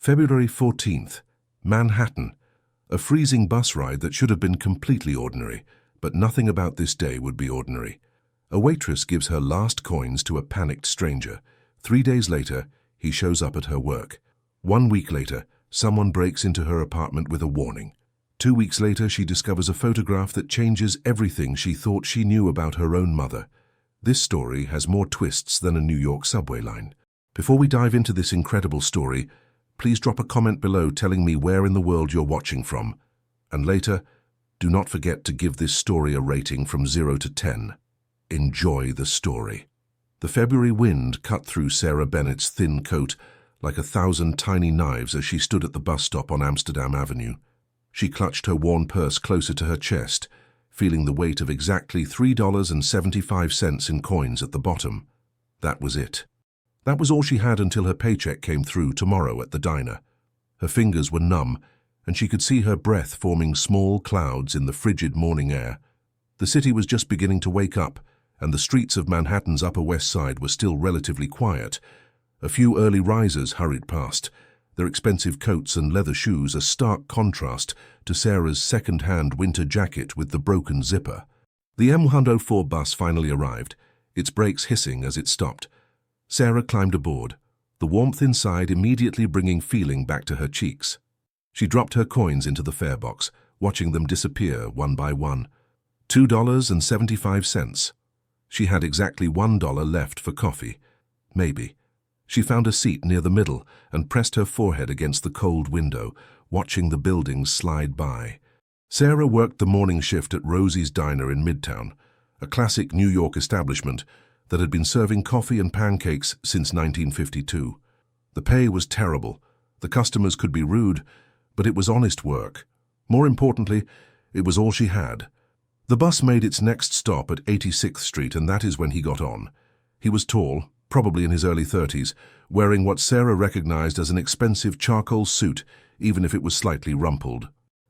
February 14th, Manhattan. A freezing bus ride that should have been completely ordinary, but nothing about this day would be ordinary. A waitress gives her last coins to a panicked stranger. 3 days later, he shows up at her work. 1 week later, someone breaks into her apartment with a warning. 2 weeks later, she discovers a photograph that changes everything she thought she knew about her own mother. This story has more twists than a New York subway line. Before we dive into this incredible story, please drop a comment below telling me where in the world you're watching from. And later, do not forget to give this story a rating from 0 to 10. Enjoy the story. The February wind cut through Sarah Bennett's thin coat like 1,000 tiny knives as she stood at the bus stop on Amsterdam Avenue. She clutched her worn purse closer to her chest, feeling the weight of exactly $3.75 in coins at the bottom. That was it. That was all she had until her paycheck came through tomorrow at the diner. Her fingers were numb, and she could see her breath forming small clouds in the frigid morning air. The city was just beginning to wake up, and the streets of Manhattan's Upper West Side were still relatively quiet. A few early risers hurried past, their expensive coats and leather shoes a stark contrast to Sarah's second-hand winter jacket with the broken zipper. The M104 bus finally arrived, its brakes hissing as it stopped. Sarah climbed aboard, the warmth inside immediately bringing feeling back to her cheeks. She dropped her coins into the fare box, watching them disappear one by one. $2.75. She had exactly $1 left for coffee. Maybe. She found a seat near the middle and pressed her forehead against the cold window, watching the buildings slide by. Sarah worked the morning shift at Rosie's Diner in Midtown, a classic New York establishment that had been serving coffee and pancakes since 1952. The pay was terrible. The customers could be rude, but it was honest work. More importantly, it was all she had. The bus made its next stop at 86th Street, and that is when he got on. He was tall, probably in his early 30s, wearing what Sarah recognized as an expensive charcoal suit, even if it was slightly rumpled.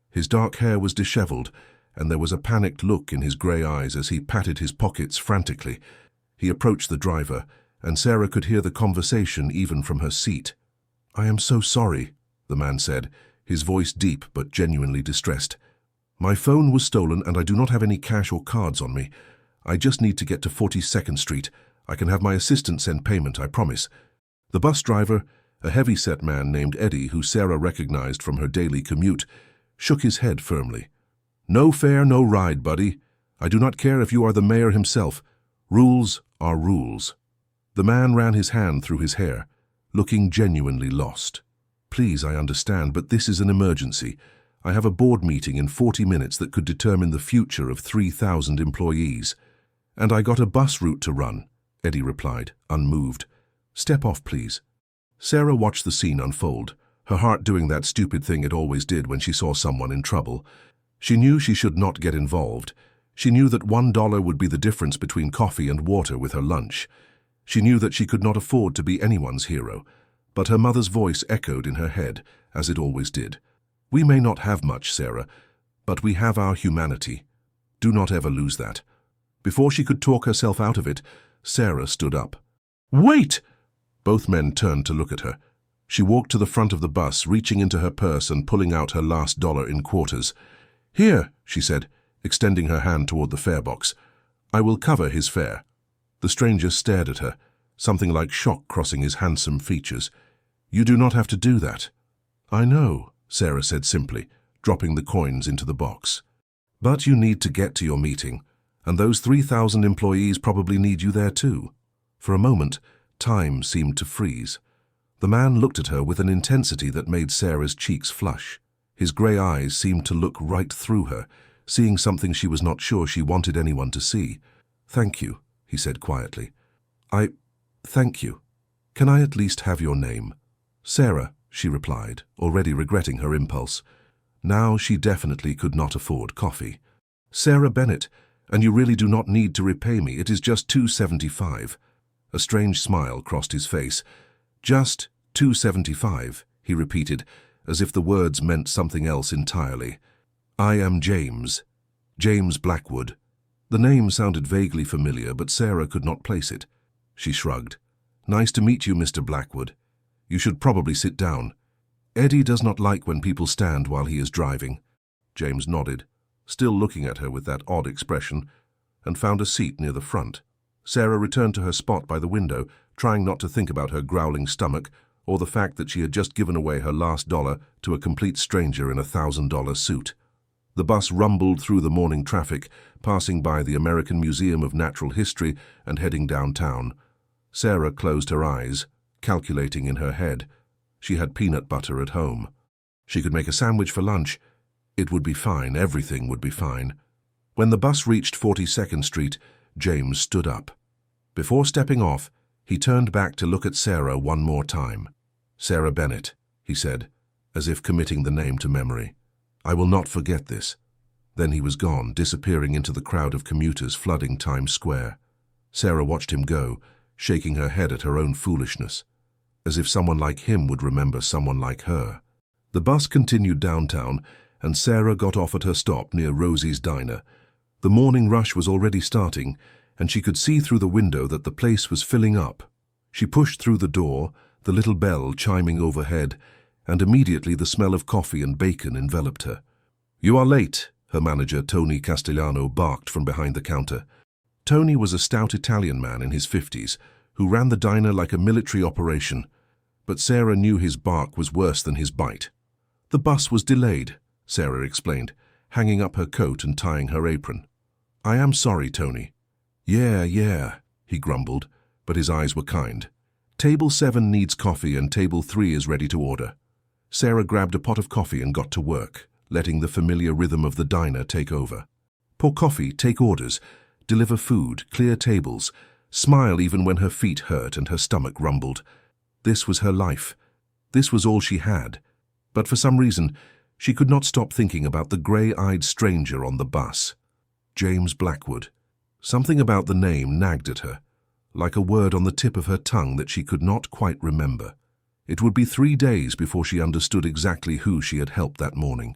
His dark hair was disheveled, and there was a panicked look in his gray eyes as he patted his pockets frantically. He approached the driver, and Sarah could hear the conversation even from her seat. "I am so sorry," the man said, his voice deep but genuinely distressed. "My phone was stolen and I do not have any cash or cards on me. I just need to get to 42nd Street. I can have my assistant send payment, I promise." The bus driver, a heavy-set man named Eddie, who Sarah recognized from her daily commute, shook his head firmly. "No fare, no ride, buddy. I do not care if you are the mayor himself. Rules are rules." The man ran his hand through his hair, looking genuinely lost. "Please, I understand, but this is an emergency. I have a board meeting in 40 minutes that could determine the future of 3,000 employees. And I got a bus route to run," Eddie replied, unmoved. "Step off, please." Sarah watched the scene unfold, her heart doing that stupid thing it always did when she saw someone in trouble. She knew she should not get involved. She knew that $1 would be the difference between coffee and water with her lunch. She knew that she could not afford to be anyone's hero, but her mother's voice echoed in her head, as it always did. "We may not have much, Sarah, but we have our humanity. Do not ever lose that." Before she could talk herself out of it, Sarah stood up. "Wait!" Both men turned to look at her. She walked to the front of the bus, reaching into her purse and pulling out her last dollar in quarters. "Here," she said, extending her hand toward the fare box. "I will cover his fare." The stranger stared at her, something like shock crossing his handsome features. "You do not have to do that." "I know," Sarah said simply, dropping the coins into the box. "But you need to get to your meeting, and those 3,000 employees probably need you there too." For a moment, time seemed to freeze. The man looked at her with an intensity that made Sarah's cheeks flush. His gray eyes seemed to look right through her, seeing something she was not sure she wanted anyone to see. "Thank you," he said quietly. Thank you. Can I at least have your name?" "Sarah," she replied, already regretting her impulse. Now she definitely could not afford coffee. "Sarah Bennett, and you really do not need to repay me. It is just $2.75. A strange smile crossed his face. "Just $2.75, he repeated, as if the words meant something else entirely. "I am James Blackwood." The name sounded vaguely familiar, but Sarah could not place it. She shrugged. "Nice to meet you, Mr. Blackwood. You should probably sit down." Eddie does not like when people stand while he is driving. James nodded, still looking at her with that odd expression, and found a seat near the front. Sarah returned to her spot by the window, trying not to think about her growling stomach or the fact that she had just given away her last dollar to a complete stranger in a $1,000 suit. The bus rumbled through the morning traffic, passing by the American Museum of Natural History and heading downtown. Sarah closed her eyes, calculating in her head. She had peanut butter at home. She could make a sandwich for lunch. It would be fine, everything would be fine. When the bus reached 42nd Street, James stood up. Before stepping off, he turned back to look at Sarah one more time. "Sarah Bennett," he said, as if committing the name to memory. "I will not forget this." Then he was gone, disappearing into the crowd of commuters flooding Times Square. Sarah watched him go, shaking her head at her own foolishness, as if someone like him would remember someone like her. The bus continued downtown, and Sarah got off at her stop near Rosie's Diner. The morning rush was already starting, and she could see through the window that the place was filling up. She pushed through the door, the little bell chiming overhead, and immediately the smell of coffee and bacon enveloped her. "You are late," her manager, Tony Castellano, barked from behind the counter. Tony was a stout Italian man in his 50s, who ran the diner like a military operation, but Sarah knew his bark was worse than his bite. "The bus was delayed," Sarah explained, hanging up her coat and tying her apron. "I am sorry, Tony." Yeah, he grumbled, but his eyes were kind. "Table 7 needs coffee and table 3 is ready to order." Sarah grabbed a pot of coffee and got to work, letting the familiar rhythm of the diner take over. Pour coffee, take orders, deliver food, clear tables, smile even when her feet hurt and her stomach rumbled. This was her life. This was all she had. But for some reason, she could not stop thinking about the grey-eyed stranger on the bus. James Blackwood. Something about the name nagged at her, like a word on the tip of her tongue that she could not quite remember. It would be 3 days before she understood exactly who she had helped that morning.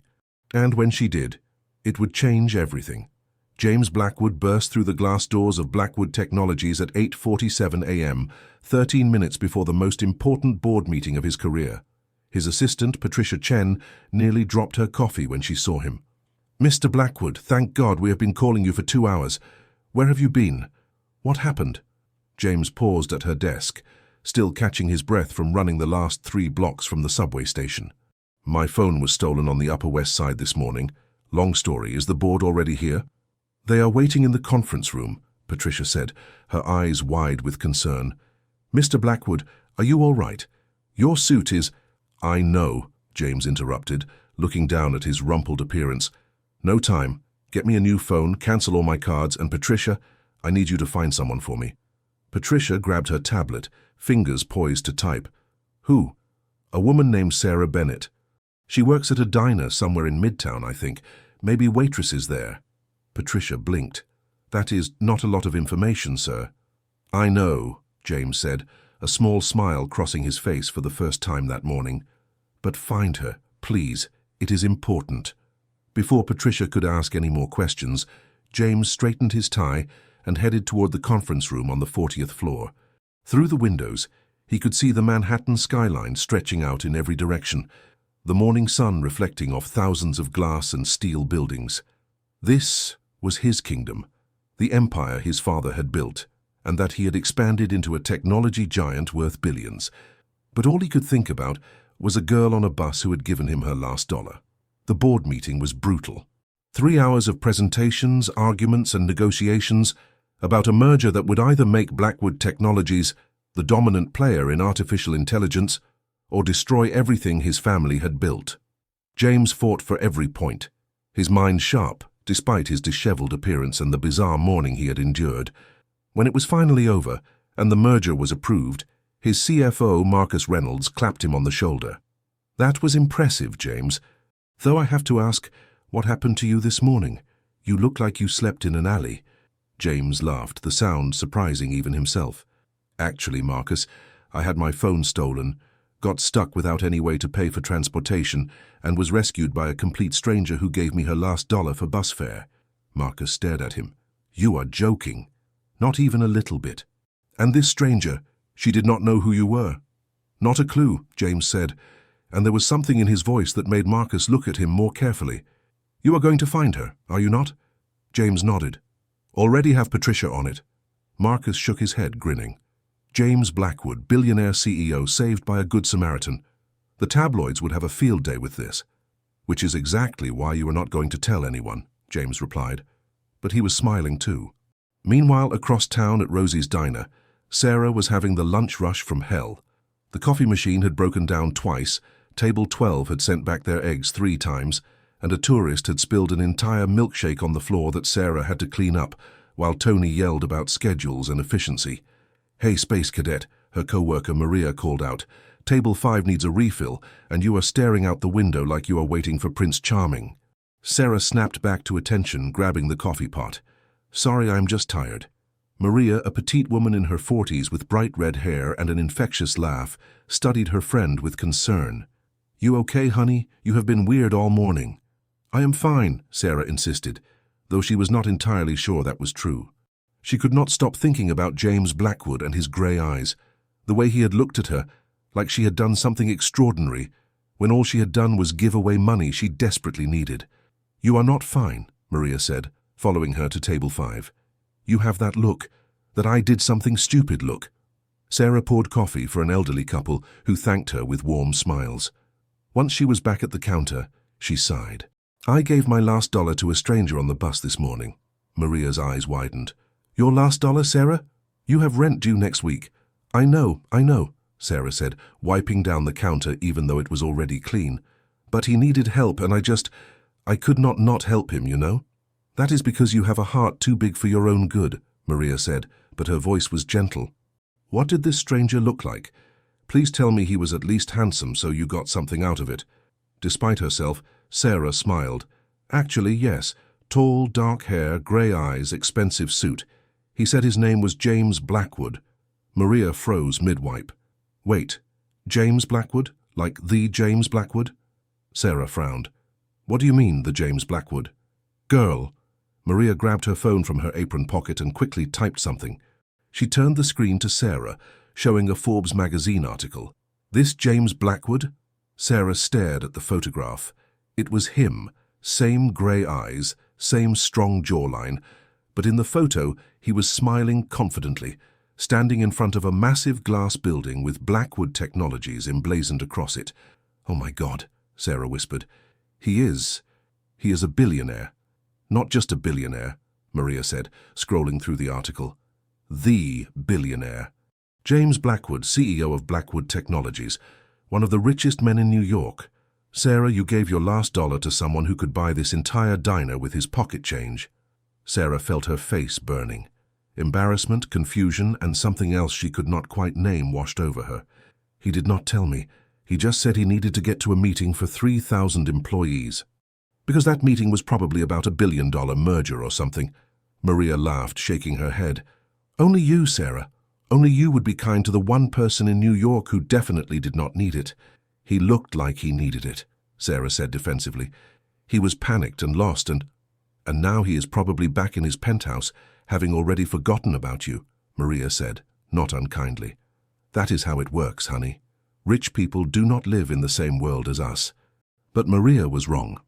And when she did, it would change everything. James Blackwood burst through the glass doors of Blackwood Technologies at 8:47 a.m., 13 minutes before the most important board meeting of his career. His assistant, Patricia Chen, nearly dropped her coffee when she saw him. "Mr. Blackwood, thank God we have been calling you for 2 hours. Where have you been? What happened?" James paused at her desk, still catching his breath from running the last 3 blocks from the subway station. "My phone was stolen on the Upper West Side this morning. Long story, is the board already here?" "They are waiting in the conference room," Patricia said, her eyes wide with concern. "Mr. Blackwood, are you all right? Your suit is—" "I know," James interrupted, looking down at his rumpled appearance. "No time. Get me a new phone, cancel all my cards, and Patricia, I need you to find someone for me." Patricia grabbed her tablet, fingers poised to type. "Who?" "A woman named Sarah Bennett. She works at a diner somewhere in Midtown, I think. Maybe Waitress is there." Patricia blinked. "That is not a lot of information, sir." "I know," James said, a small smile crossing his face for the first time that morning. "But find her, please. It is important." Before Patricia could ask any more questions, James straightened his tie and headed toward the conference room on the 40th floor. Through the windows, he could see the Manhattan skyline stretching out in every direction, the morning sun reflecting off thousands of glass and steel buildings. This was his kingdom, the empire his father had built, and that he had expanded into a technology giant worth billions. But all he could think about was a girl on a bus who had given him her last dollar. The board meeting was brutal. 3 hours of presentations, arguments, and negotiations about a merger that would either make Blackwood Technologies the dominant player in artificial intelligence or destroy everything his family had built. James fought for every point, his mind sharp despite his disheveled appearance and the bizarre morning he had endured. When it was finally over and the merger was approved, his CFO, Marcus Reynolds, clapped him on the shoulder. "That was impressive, James. Though I have to ask, what happened to you this morning? You look like you slept in an alley." James laughed, the sound surprising even himself. "Actually, Marcus, I had my phone stolen, got stuck without any way to pay for transportation, and was rescued by a complete stranger who gave me her last dollar for bus fare." Marcus stared at him. "You are joking." "Not even a little bit." "And this stranger, she did not know who you were?" "Not a clue," James said. and there was something in his voice that made Marcus look at him more carefully. "You are going to find her, are you not?" James nodded. "Already have Patricia on it." Marcus shook his head, grinning. James Blackwood, billionaire CEO, saved by a good Samaritan. The tabloids would have a field day with this. "Which is exactly why you are not going to tell anyone," James replied. But he was smiling too. Meanwhile, across town at Rosie's diner, Sarah was having the lunch rush from hell. The coffee machine had broken down twice, table 12 had sent back their eggs 3 times, and a tourist had spilled an entire milkshake on the floor that Sarah had to clean up, while Tony yelled about schedules and efficiency. "Hey, Space Cadet," her co-worker Maria called out. "Table 5 needs a refill, and you are staring out the window like you are waiting for Prince Charming." Sarah snapped back to attention, grabbing the coffee pot. "Sorry, I'm just tired." Maria, a petite woman in her 40s with bright red hair and an infectious laugh, studied her friend with concern. "You okay, honey? You have been weird all morning." "I am fine," Sarah insisted, though she was not entirely sure that was true. She could not stop thinking about James Blackwood and his grey eyes, the way he had looked at her, like she had done something extraordinary, when all she had done was give away money she desperately needed. "You are not fine," Maria said, following her to table 5. "You have that look, that I did something stupid look." Sarah poured coffee for an elderly couple who thanked her with warm smiles. Once she was back at the counter, she sighed. "I gave my last dollar to a stranger on the bus this morning." Maria's eyes widened. "Your last dollar, Sarah? You have rent due next week." I know, Sarah said, wiping down the counter even though it was already clean. "But he needed help and I could not help him, you know." "That is because you have a heart too big for your own good," Maria said, but her voice was gentle. "What did this stranger look like? Please tell me he was at least handsome so you got something out of it." Despite herself, Sarah smiled. "Actually, yes. Tall, dark hair, grey eyes, expensive suit. He said his name was James Blackwood." Maria froze mid-wipe. "Wait, James Blackwood? Like the James Blackwood?" Sarah frowned. "What do you mean, the James Blackwood?" "Girl." Maria grabbed her phone from her apron pocket and quickly typed something. She turned the screen to Sarah, showing a Forbes magazine article. "This James Blackwood?" Sarah stared at the photograph. It was him, same grey eyes, same strong jawline, but in the photo he was smiling confidently, standing in front of a massive glass building with Blackwood Technologies emblazoned across it. "Oh my God," Sarah whispered. He is a billionaire." "Not just a billionaire," Maria said, scrolling through the article. "The billionaire. James Blackwood, CEO of Blackwood Technologies, one of the richest men in New York. Sarah, you gave your last dollar to someone who could buy this entire diner with his pocket change." Sarah felt her face burning. Embarrassment, confusion, and something else she could not quite name washed over her. "He did not tell me. He just said he needed to get to a meeting for 3,000 employees. Because that meeting was probably about $1 billion merger or something." Maria laughed, shaking her head. "Only you, Sarah. Only you would be kind to the one person in New York who definitely did not need it." "He looked like he needed it," Sarah said defensively. "He was panicked and lost and now he is probably back in his penthouse, having already forgotten about you," Maria said, not unkindly. "That is how it works, honey. Rich people do not live in the same world as us." But Maria was wrong.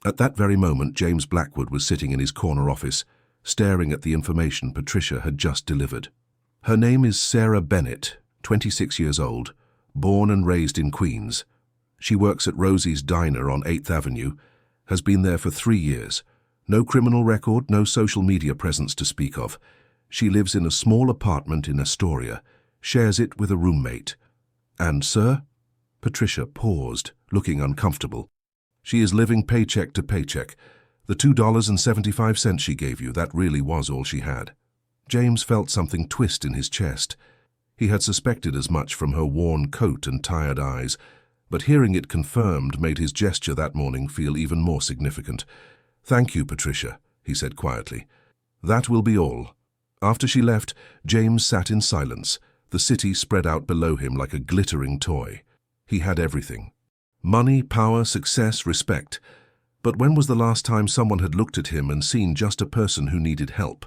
At that very moment, James Blackwood was sitting in his corner office, staring at the information Patricia had just delivered. "Her name is Sarah Bennett, 26 years old, born and raised in Queens. She works at Rosie's Diner on 8th Avenue, has been there for 3 years. No criminal record, no social media presence to speak of. She lives in a small apartment in Astoria, shares it with a roommate. And, sir?" Patricia paused, looking uncomfortable. "She is living paycheck to paycheck. The $2.75 she gave you, that really was all she had." James felt something twist in his chest. He had suspected as much from her worn coat and tired eyes, but hearing it confirmed made his gesture that morning feel even more significant. "Thank you, Patricia," he said quietly. "That will be all." After she left, James sat in silence, the city spread out below him like a glittering toy. He had everything. Money, power, success, respect. But when was the last time someone had looked at him and seen just a person who needed help?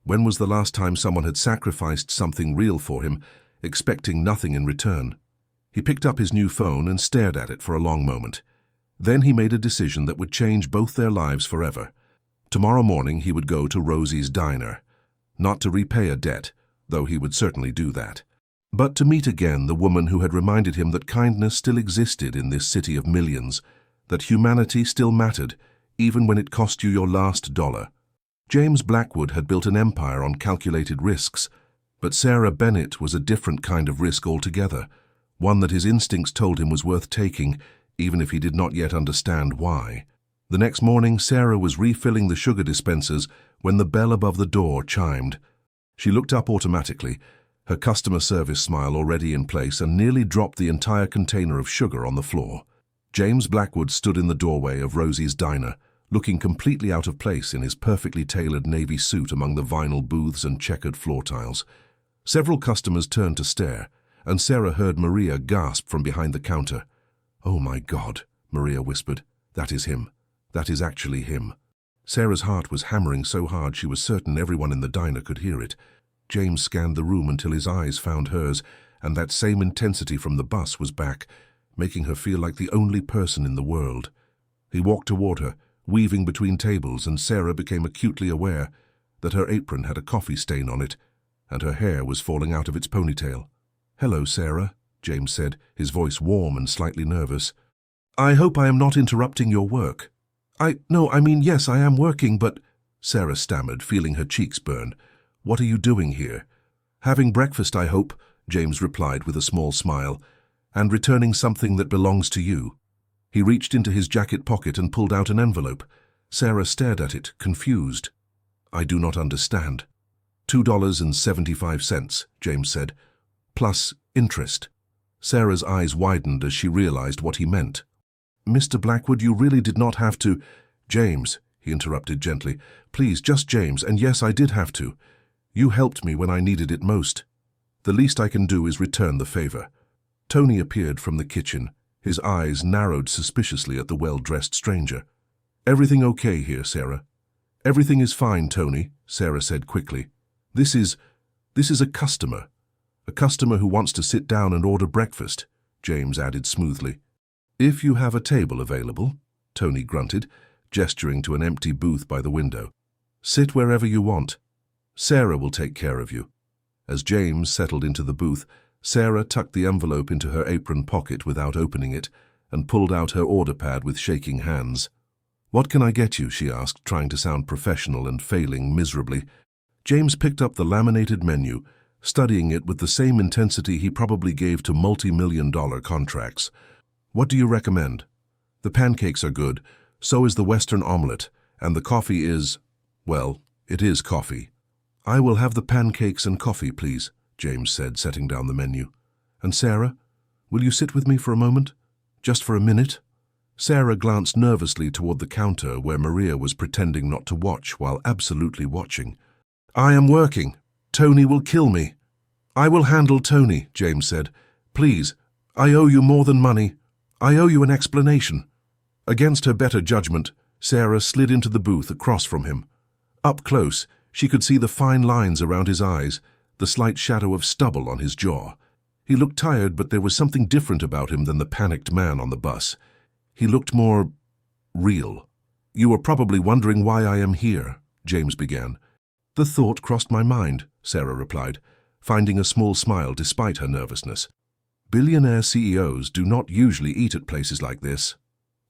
When was the last time someone had sacrificed something real for him, expecting nothing in return? He picked up his new phone and stared at it for a long moment. Then he made a decision that would change both their lives forever. Tomorrow morning he would go to Rosie's diner. Not to repay a debt, though he would certainly do that, but to meet again the woman who had reminded him that kindness still existed in this city of millions, that humanity still mattered, even when it cost you your last dollar. James Blackwood had built an empire on calculated risks, but Sarah Bennett was a different kind of risk altogether, one that his instincts told him was worth taking, even if he did not yet understand why. The next morning, Sarah was refilling the sugar dispensers when the bell above the door chimed. She looked up automatically, her customer service smile already in place, and nearly dropped the entire container of sugar on the floor. James Blackwood stood in the doorway of Rosie's diner, looking completely out of place in his perfectly tailored navy suit among the vinyl booths and checkered floor tiles. Several customers turned to stare, and Sarah heard Maria gasp from behind the counter. "Oh my God," Maria whispered. "That is him. That is actually him." Sarah's heart was hammering so hard she was certain everyone in the diner could hear it. James scanned the room until his eyes found hers, and that same intensity from the bus was back, making her feel like the only person in the world. He walked toward her, weaving between tables, and Sarah became acutely aware that her apron had a coffee stain on it, and her hair was falling out of its ponytail. "Hello, Sarah," James said, his voice warm and slightly nervous. "I hope I am not interrupting your work." Yes, I am working, but—" Sarah stammered, feeling her cheeks burn. "What are you doing here?" "Having breakfast, I hope," James replied with a small smile, "and returning something that belongs to you." He reached into his jacket pocket and pulled out an envelope. Sarah stared at it, confused. "I do not understand." $2.75, James said, "plus interest." Sarah's eyes widened as she realized what he meant. "Mr. Blackwood, you really did not have to—" "James," he interrupted gently, "please, just James, and yes, I did have to. You helped me when I needed it most. The least I can do is return the favor." Tony appeared from the kitchen, his eyes narrowed suspiciously at the well-dressed stranger. "Everything okay here, Sarah?" "Everything is fine, Tony," Sarah said quickly. This is a customer who wants to sit down and order breakfast," James added smoothly. "If you have a table available," Tony grunted, gesturing to an empty booth by the window. "Sit wherever you want. Sarah will take care of you." As James settled into the booth, Sarah tucked the envelope into her apron pocket without opening it and pulled out her order pad with shaking hands. "What can I get you?" she asked, trying to sound professional and failing miserably. James picked up the laminated menu, studying it with the same intensity he probably gave to multi-million-dollar contracts. "What do you recommend?" "The pancakes are good, so is the Western omelet, and the coffee is, well, it is coffee." "I will have the pancakes and coffee, please," James said, setting down the menu. "And Sarah, will you sit with me for a moment? Just for a minute?" Sarah glanced nervously toward the counter where Maria was pretending not to watch while absolutely watching. "I am working. Tony will kill me." "I will handle Tony," James said. "Please, I owe you more than money. I owe you an explanation." Against her better judgment, Sarah slid into the booth across from him. Up close, she could see the fine lines around his eyes, the slight shadow of stubble on his jaw. He looked tired, but there was something different about him than the panicked man on the bus. He looked more real. "You are probably wondering why I am here," James began. "The thought crossed my mind," Sarah replied, finding a small smile despite her nervousness. "Billionaire CEOs do not usually eat at places like this."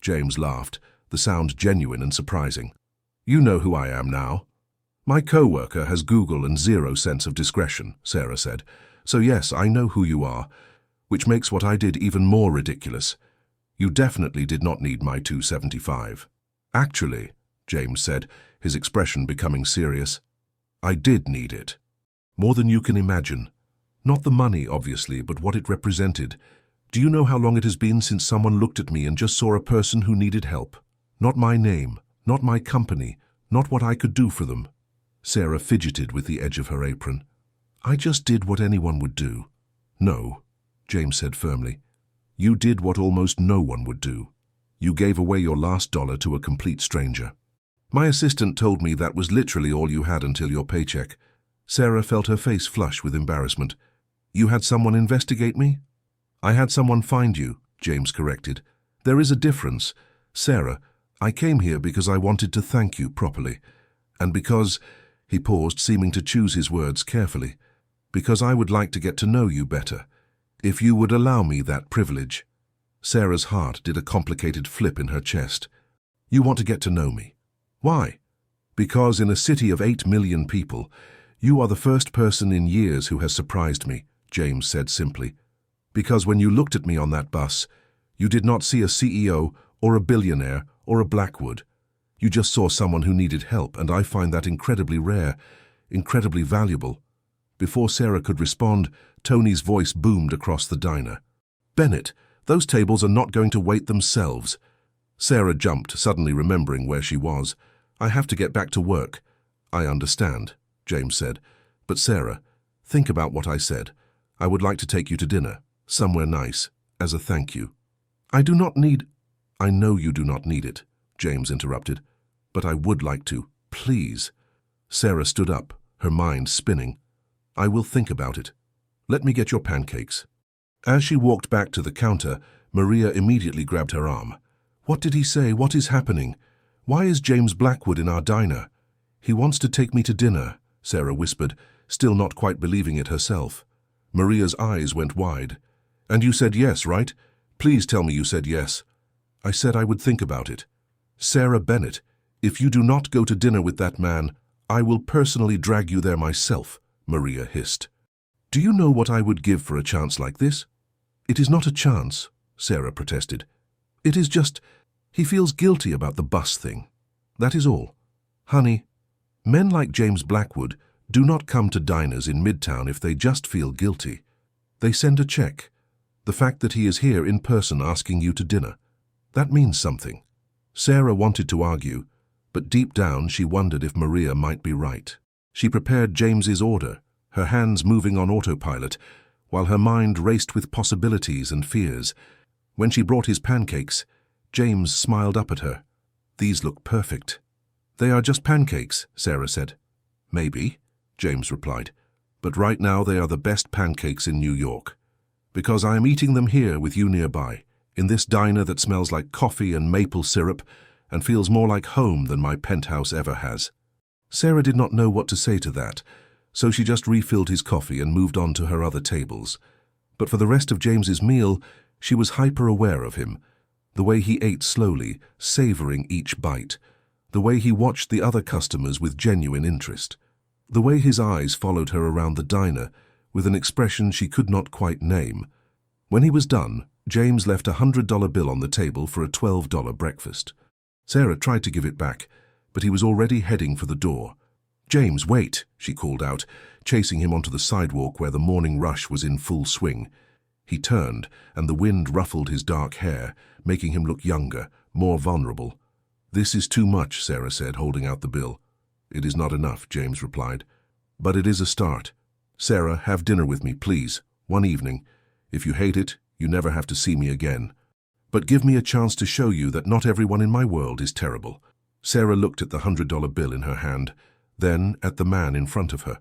James laughed, the sound genuine and surprising. "You know who I am now." "My co-worker has Google and zero sense of discretion," Sarah said. "So yes, I know who you are, which makes what I did even more ridiculous. You definitely did not need my $2.75. "Actually," James said, his expression becoming serious, "I did need it. More than you can imagine. Not the money, obviously, but what it represented. Do you know how long it has been since someone looked at me and just saw a person who needed help? Not my name, not my company, not what I could do for them." Sarah fidgeted with the edge of her apron. "I just did what anyone would do." "No," James said firmly. "You did what almost no one would do. You gave away your last dollar to a complete stranger. My assistant told me that was literally all you had until your paycheck." Sarah felt her face flush with embarrassment. "You had someone investigate me?" I had someone find you, James corrected. There is a difference. Sarah, I came here because I wanted to thank you properly. And because, he paused, seeming to choose his words carefully, because I would like to get to know you better, if you would allow me that privilege. Sarah's heart did a complicated flip in her chest. You want to get to know me? Why? Because in a city of 8 million people, you are the first person in years who has surprised me, James said simply. Because when you looked at me on that bus, you did not see a CEO or a billionaire or a Blackwood. You just saw someone who needed help, and I find that incredibly rare, incredibly valuable. Before Sarah could respond, Tony's voice boomed across the diner. Bennett, those tables are not going to wait themselves. Sarah jumped, suddenly remembering where she was. I have to get back to work. I understand, James said. But Sarah, think about what I said. I would like to take you to dinner, somewhere nice, as a thank you. I do not need... I know you do not need it, James interrupted. But I would like to, please. Sarah stood up, her mind spinning. I will think about it. Let me get your pancakes. As she walked back to the counter, Maria immediately grabbed her arm. What did he say? What is happening? Why is James Blackwood in our diner? He wants to take me to dinner, Sarah whispered, still not quite believing it herself. Maria's eyes went wide. And you said yes, right? Please tell me you said yes. I said I would think about it. Sarah Bennett, if you do not go to dinner with that man, I will personally drag you there myself, Maria hissed. Do you know what I would give for a chance like this? It is not a chance, Sarah protested. It is just, he feels guilty about the bus thing. That is all. Honey, men like James Blackwood do not come to diners in Midtown if they just feel guilty. They send a check. The fact that he is here in person asking you to dinner, that means something. Sarah wanted to argue, but deep down she wondered if Maria might be right. She prepared James's order, her hands moving on autopilot, while her mind raced with possibilities and fears. When she brought his pancakes, James smiled up at her. These look perfect. They are just pancakes, Sarah said. Maybe, James replied, but right now they are the best pancakes in New York. Because I am eating them here with you nearby, in this diner that smells like coffee and maple syrup and feels more like home than my penthouse ever has. Sarah did not know what to say to that, so she just refilled his coffee and moved on to her other tables. But for the rest of James's meal, she was hyper-aware of him, the way he ate slowly, savoring each bite, the way he watched the other customers with genuine interest, the way his eyes followed her around the diner with an expression she could not quite name. When he was done, James left $100 bill on the table for a $12 breakfast. Sarah tried to give it back, but he was already heading for the door. James, wait, she called out, chasing him onto the sidewalk where the morning rush was in full swing. He turned, and the wind ruffled his dark hair, making him look younger, more vulnerable. This is too much, Sarah said, holding out the bill. It is not enough, James replied. But it is a start. Sarah, have dinner with me, please, one evening. If you hate it, you never have to see me again. But give me a chance to show you that not everyone in my world is terrible. Sarah looked at the $100 bill in her hand, then at the man in front of her,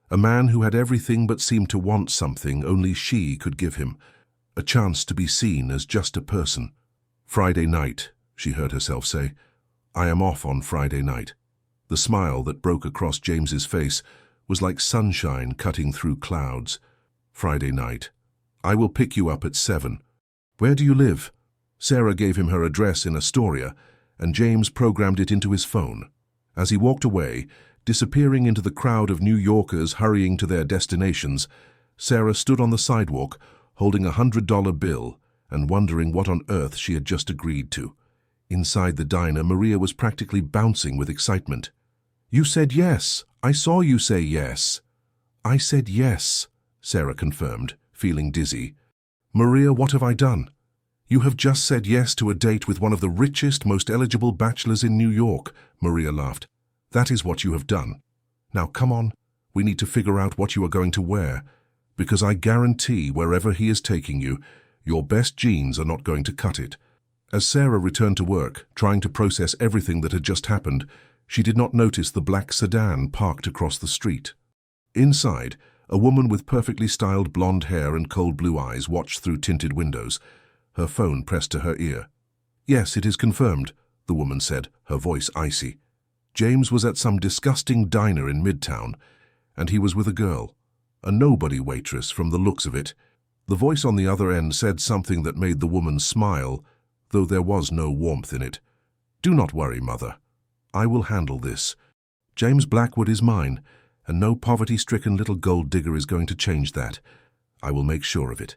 a man who had everything but seemed to want something only she could give him, a chance to be seen as just a person. Friday night, she heard herself say. I am off on Friday night. The smile that broke across James's face was like sunshine cutting through clouds. Friday night. I will pick you up at 7. Where do you live? Sarah gave him her address in Astoria, and James programmed it into his phone. As he walked away, disappearing into the crowd of New Yorkers hurrying to their destinations, Sarah stood on the sidewalk, holding a $100 bill and wondering what on earth she had just agreed to. Inside the diner, Maria was practically bouncing with excitement. You said yes. I saw you say yes. I said yes, Sarah confirmed, feeling dizzy. Maria, what have I done? You have just said yes to a date with one of the richest, most eligible bachelors in New York, Maria laughed. That is what you have done. Now come on, we need to figure out what you are going to wear, because I guarantee wherever he is taking you, your best jeans are not going to cut it. As Sarah returned to work, trying to process everything that had just happened, she did not notice the black sedan parked across the street. Inside, A woman with perfectly styled blonde hair and cold blue eyes watched through tinted windows, her phone pressed to her ear. "Yes, it is confirmed," the woman said, her voice icy. James was at some disgusting diner in Midtown, and he was with a girl, a nobody waitress from the looks of it. The voice on the other end said something that made the woman smile, though there was no warmth in it. "Do not worry, mother. I will handle this. James Blackwood is mine, and no poverty-stricken little gold digger is going to change that. I will make sure of it."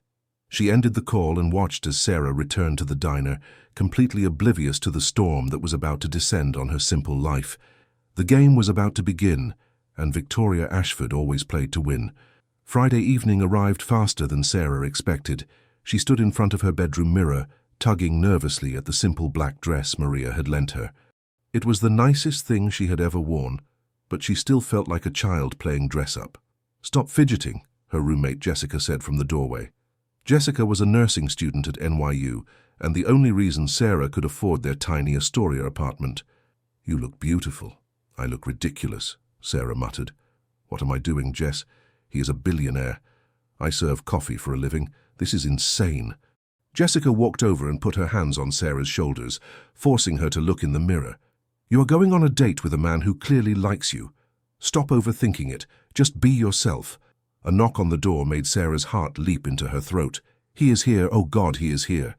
She ended the call and watched as Sarah returned to the diner, completely oblivious to the storm that was about to descend on her simple life. The game was about to begin, and Victoria Ashford always played to win. Friday evening arrived faster than Sarah expected. She stood in front of her bedroom mirror, tugging nervously at the simple black dress Maria had lent her. It was the nicest thing she had ever worn, but she still felt like a child playing dress-up. "Stop fidgeting," her roommate Jessica said from the doorway. Jessica was a nursing student at NYU, and the only reason Sarah could afford their tiny Astoria apartment. "You look beautiful." "I look ridiculous," Sarah muttered. "What am I doing, Jess? He is a billionaire. I serve coffee for a living. This is insane." Jessica walked over and put her hands on Sarah's shoulders, forcing her to look in the mirror. "You are going on a date with a man who clearly likes you. Stop overthinking it. Just be yourself." A knock on the door made Sarah's heart leap into her throat. "He is here. Oh God, he is here."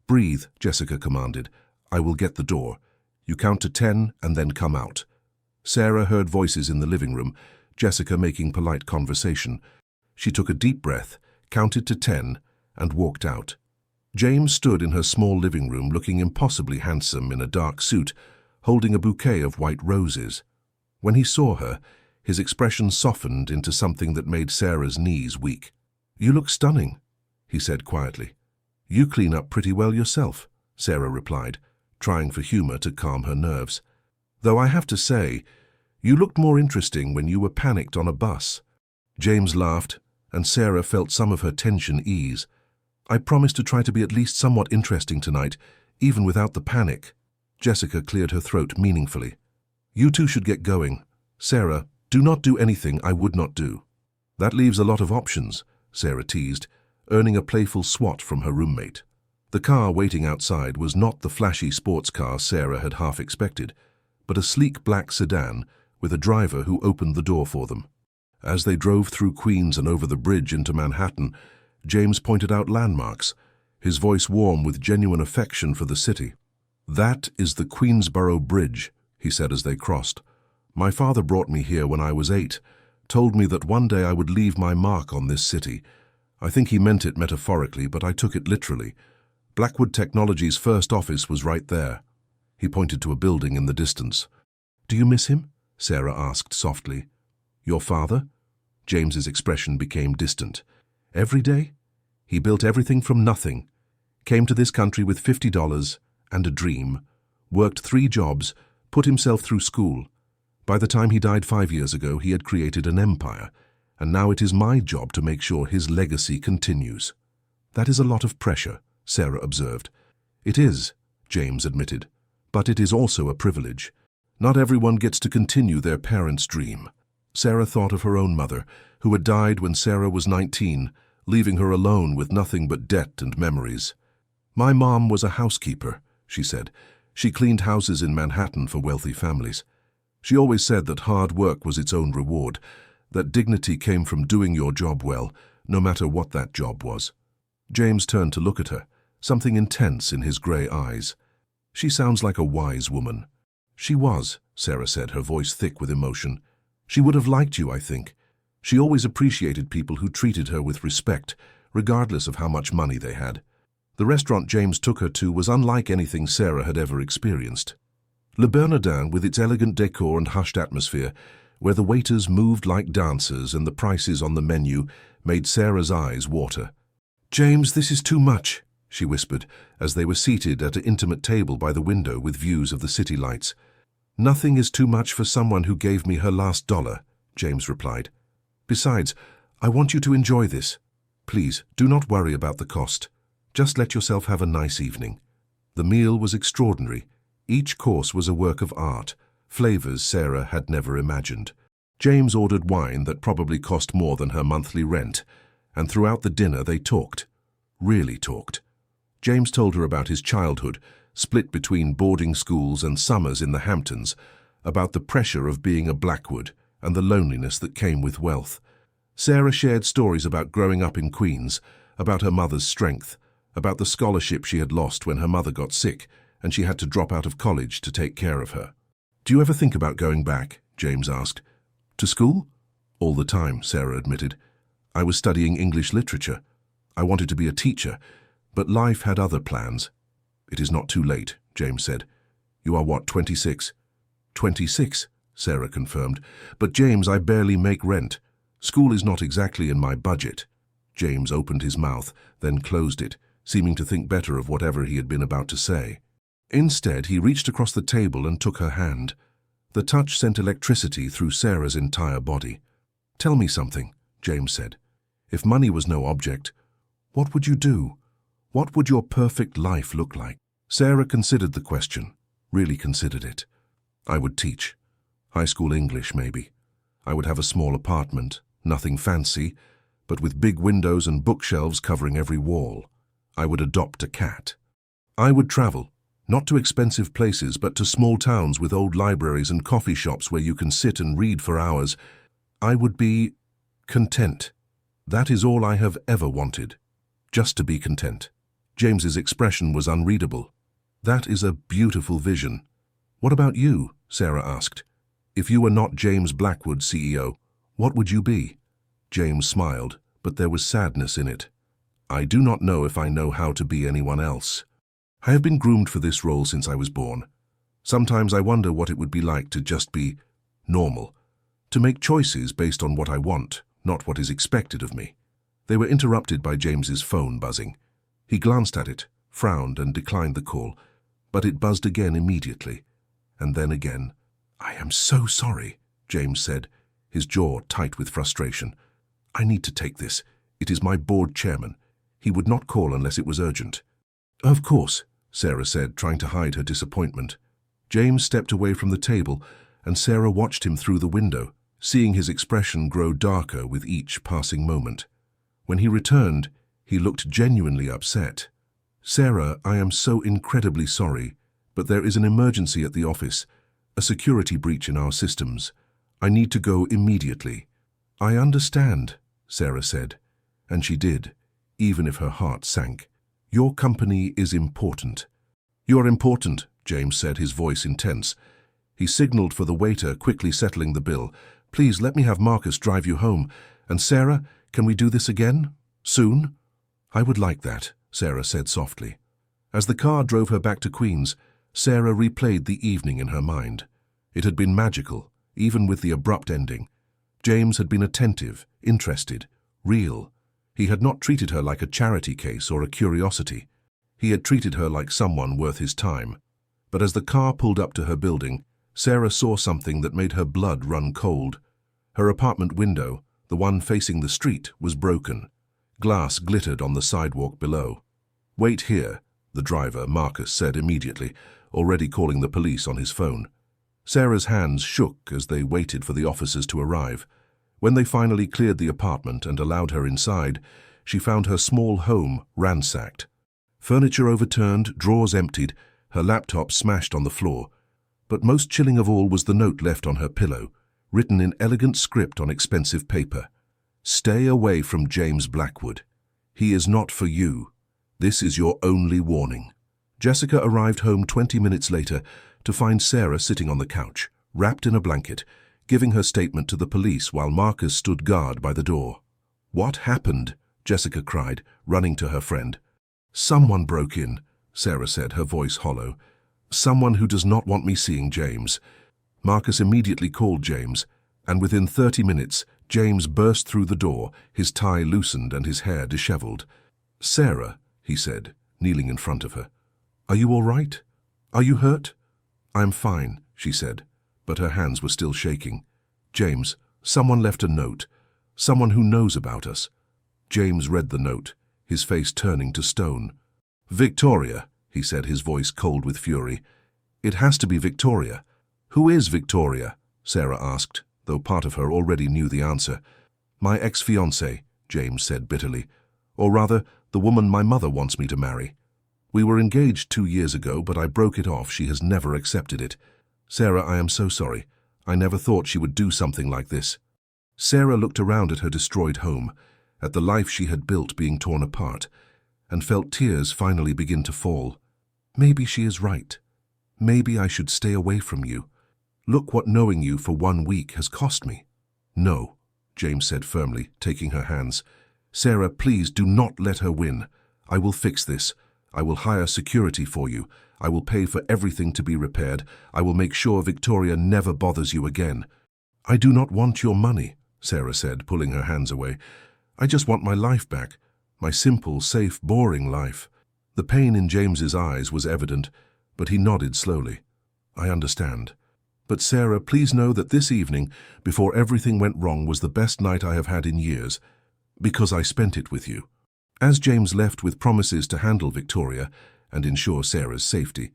"Breathe," Jessica commanded. "I will get the door. You count to 10 and then come out." Sarah heard voices in the living room, Jessica making polite conversation. She took a deep breath, counted to 10, and walked out. James stood in her small living room looking impossibly handsome in a dark suit, holding a bouquet of white roses. When he saw her, his expression softened into something that made Sarah's knees weak. "You look stunning," he said quietly. "You clean up pretty well yourself," Sarah replied, trying for humor to calm her nerves. "Though I have to say, you looked more interesting when you were panicked on a bus." James laughed, and Sarah felt some of her tension ease. "I promise to try to be at least somewhat interesting tonight, even without the panic." Jessica cleared her throat meaningfully. "You two should get going. Sarah, do not do anything I would not do." "That leaves a lot of options," Sarah teased, earning a playful swat from her roommate. The car waiting outside was not the flashy sports car Sarah had half expected, but a sleek black sedan with a driver who opened the door for them. As they drove through Queens and over the bridge into Manhattan, James pointed out landmarks, his voice warm with genuine affection for the city. "That is the Queensboro Bridge," he said as they crossed. "My father brought me here when I was 8, told me that one day I would leave my mark on this city. I think he meant it metaphorically, but I took it literally. Blackwood Technology's first office was right there." He pointed to a building in the distance. "Do you miss him?" Sarah asked softly. "Your father?" James's expression became distant. "Every day? He built everything from nothing. Came to this country with $50 and a dream. Worked 3 jobs, put himself through school. By the time he died 5 years ago, he had created an empire, and now it is my job to make sure his legacy continues." "That is a lot of pressure," Sarah observed. "It is," James admitted, "but it is also a privilege. Not everyone gets to continue their parents' dream." Sarah thought of her own mother, who had died when Sarah was 19, leaving her alone with nothing but debt and memories. "My mom was a housekeeper," she said. "She cleaned houses in Manhattan for wealthy families. She always said that hard work was its own reward, that dignity came from doing your job well, no matter what that job was." James turned to look at her, something intense in his grey eyes. "She sounds like a wise woman." "She was," Sarah said, her voice thick with emotion. "She would have liked you, I think. She always appreciated people who treated her with respect, regardless of how much money they had." The restaurant James took her to was unlike anything Sarah had ever experienced. Le Bernardin, with its elegant decor and hushed atmosphere, where the waiters moved like dancers and the prices on the menu made Sarah's eyes water. "James, this is too much," she whispered, as they were seated at an intimate table by the window with views of the city lights. "Nothing is too much for someone who gave me her last dollar," James replied. "Besides, I want you to enjoy this. Please, do not worry about the cost. Just let yourself have a nice evening." The meal was extraordinary. Each course was a work of art, flavors Sarah had never imagined. James ordered wine that probably cost more than her monthly rent, and throughout the dinner they talked. Really talked. James told her about his childhood, split between boarding schools and summers in the Hamptons, about the pressure of being a Blackwood and the loneliness that came with wealth. Sarah shared stories about growing up in Queens, about her mother's strength, about the scholarship she had lost when her mother got sick and she had to drop out of college to take care of her. "Do you ever think about going back?" James asked. "To school?" "All the time," Sarah admitted. "I was studying English literature. I wanted to be a teacher, but life had other plans." "It is not too late," James said. "You are what, 26? 26, Sarah confirmed. "But James, I barely make rent. School is not exactly in my budget." James opened his mouth, then closed it, seeming to think better of whatever he had been about to say. Instead, he reached across the table and took her hand. The touch sent electricity through Sarah's entire body. "Tell me something," James said. "If money was no object, what would you do? What would your perfect life look like?" Sarah considered the question, really considered it. "I would teach. High school English, maybe. I would have a small apartment, nothing fancy, but with big windows and bookshelves covering every wall. I would adopt a cat. I would travel, not to expensive places, but to small towns with old libraries and coffee shops where you can sit and read for hours. I would be content. That is all I have ever wanted. Just to be content." James's expression was unreadable. "That is a beautiful vision. What about you?" Sarah asked. "If you were not James Blackwood, CEO, what would you be?" James smiled, but there was sadness in it. "I do not know if I know how to be anyone else. I have been groomed for this role since I was born. Sometimes I wonder what it would be like to just be normal, to make choices based on what I want, not what is expected of me." They were interrupted by James's phone buzzing. He glanced at it, frowned, and declined the call, but it buzzed again immediately, and then again. "I am so sorry," James said, his jaw tight with frustration. "I need to take this. It is my board chairman. He would not call unless it was urgent." "Of course," Sarah said, trying to hide her disappointment. James stepped away from the table, and Sarah watched him through the window, seeing his expression grow darker with each passing moment. When he returned, he looked genuinely upset. "Sarah, I am so incredibly sorry, but there is an emergency at the office, a security breach in our systems. I need to go immediately." "I understand," Sarah said, and she did, even if her heart sank. "Your company is important." "You are important," James said, his voice intense. He signaled for the waiter, quickly settling the bill. "Please let me have Marcus drive you home. And Sarah, can we do this again? Soon?" "I would like that," Sarah said softly. As the car drove her back to Queens, Sarah replayed the evening in her mind. It had been magical, even with the abrupt ending. James had been attentive, interested, real. He had not treated her like a charity case or a curiosity. He had treated her like someone worth his time. But as the car pulled up to her building, Sarah saw something that made her blood run cold. Her apartment window, the one facing the street, was broken. Glass glittered on the sidewalk below. "Wait here," the driver, Marcus, said immediately, already calling the police on his phone. Sarah's hands shook as they waited for the officers to arrive. When they finally cleared the apartment and allowed her inside, she found her small home ransacked. Furniture overturned, drawers emptied, her laptop smashed on the floor. But most chilling of all was the note left on her pillow, written in elegant script on expensive paper. "Stay away from James Blackwood. He is not for you. This is your only warning." Jessica arrived home 20 minutes later to find Sarah sitting on the couch, wrapped in a blanket, giving her statement to the police while Marcus stood guard by the door. "What happened?" Jessica cried, running to her friend. "Someone broke in," Sarah said, her voice hollow. "Someone who does not want me seeing James." Marcus immediately called James, and within 30 minutes, James burst through the door, his tie loosened and his hair disheveled. "Sarah," he said, kneeling in front of her. "Are you all right? Are you hurt?" "I'm fine," she said, but her hands were still shaking. "James, someone left a note. Someone who knows about us." James read the note, his face turning to stone. "Victoria," he said, his voice cold with fury. "It has to be Victoria." "Who is Victoria?" Sarah asked, though part of her already knew the answer. "My ex-fiancée," James said bitterly. "Or rather, the woman my mother wants me to marry. We were engaged 2 years ago, but I broke it off. She has never accepted it. Sarah, I am so sorry. I never thought she would do something like this." Sarah looked around at her destroyed home, at the life she had built being torn apart, and felt tears finally begin to fall. Maybe she is right. Maybe I should stay away from you. Look what knowing you for 1 week has cost me. "No," James said firmly, taking her hands. "Sarah, please do not let her win. I will fix this. I will hire security for you. I will pay for everything to be repaired. I will make sure Victoria never bothers you again." "I do not want your money," Sarah said, pulling her hands away. "I just want my life back. My simple, safe, boring life." The pain in James's eyes was evident, but he nodded slowly. "I understand. But Sarah, please know that this evening, before everything went wrong, was the best night I have had in years, because I spent it with you." As James left with promises to handle Victoria and ensure Sarah's safety,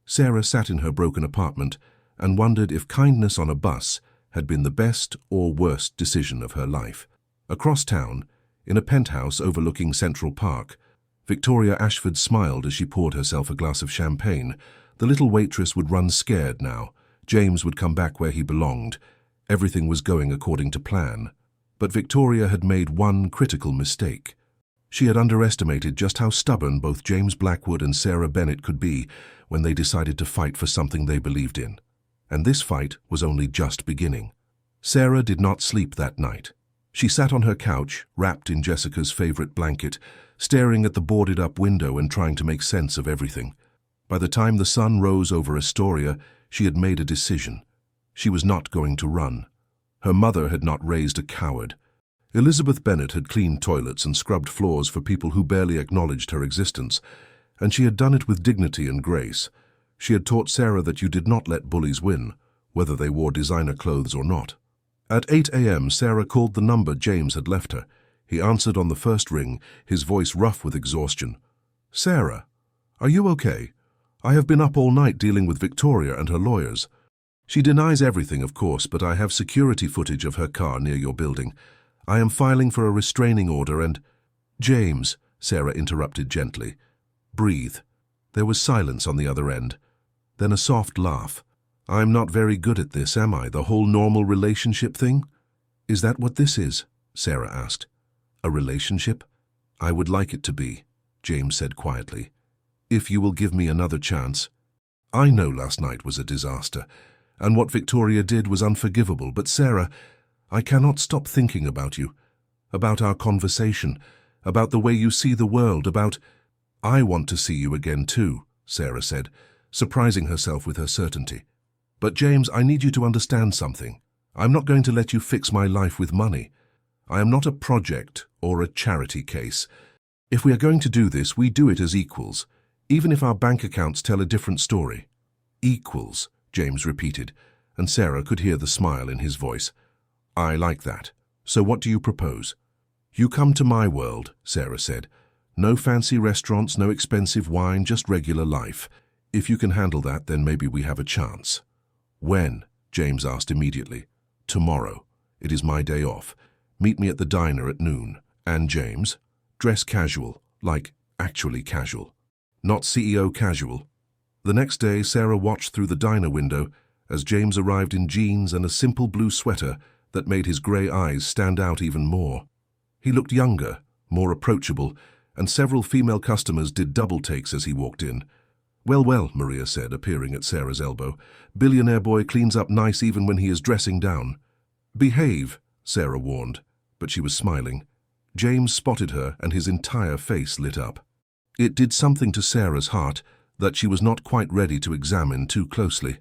Sarah sat in her broken apartment and wondered if kindness on a bus had been the best or worst decision of her life. Across town, in a penthouse overlooking Central Park, Victoria Ashford smiled as she poured herself a glass of champagne. The little waitress would run scared now. James would come back where he belonged. Everything was going according to plan. But Victoria had made one critical mistake. She had underestimated just how stubborn both James Blackwood and Sarah Bennett could be when they decided to fight for something they believed in. And this fight was only just beginning. Sarah did not sleep that night. She sat on her couch, wrapped in Jessica's favorite blanket, staring at the boarded-up window and trying to make sense of everything. By the time the sun rose over Astoria, she had made a decision. She was not going to run. Her mother had not raised a coward. Elizabeth Bennett had cleaned toilets and scrubbed floors for people who barely acknowledged her existence, and she had done it with dignity and grace. She had taught Sarah that you did not let bullies win, whether they wore designer clothes or not. At 8 a.m., Sarah called the number James had left her. He answered on the first ring, his voice rough with exhaustion. "Sarah, are you okay? I have been up all night dealing with Victoria and her lawyers. She denies everything, of course, but I have security footage of her car near your building. I am filing for a restraining order and—" "James," Sarah interrupted gently. "Breathe." There was silence on the other end. Then a soft laugh. "I'm not very good at this, am I? The whole normal relationship thing?" "Is that what this is?" Sarah asked. "A relationship?" "I would like it to be," James said quietly. "If you will give me another chance." "I know last night was a disaster, and what Victoria did was unforgivable, but Sarah, I cannot stop thinking about you, about our conversation, about the way you see the world, about—" "I want to see you again too," Sarah said, surprising herself with her certainty. "But James, I need you to understand something. I'm not going to let you fix my life with money. I am not a project or a charity case. If we are going to do this, we do it as equals, even if our bank accounts tell a different story." "Equals," James repeated, and Sarah could hear the smile in his voice. "I like that. So what do you propose?" "You come to my world," Sarah said. "No fancy restaurants, no expensive wine, just regular life. If you can handle that, then maybe we have a chance." "When?" James asked immediately. "Tomorrow. It is my day off. Meet me at the diner at noon. And James? Dress casual, like actually casual. Not CEO casual." The next day, Sarah watched through the diner window as James arrived in jeans and a simple blue sweater that made his grey eyes stand out even more. He looked younger, more approachable, and several female customers did double takes as he walked in. "Well, well," Maria said, appearing at Sarah's elbow. "Billionaire boy cleans up nice even when he is dressing down." "Behave," Sarah warned, but she was smiling. James spotted her and his entire face lit up. It did something to Sarah's heart that she was not quite ready to examine too closely.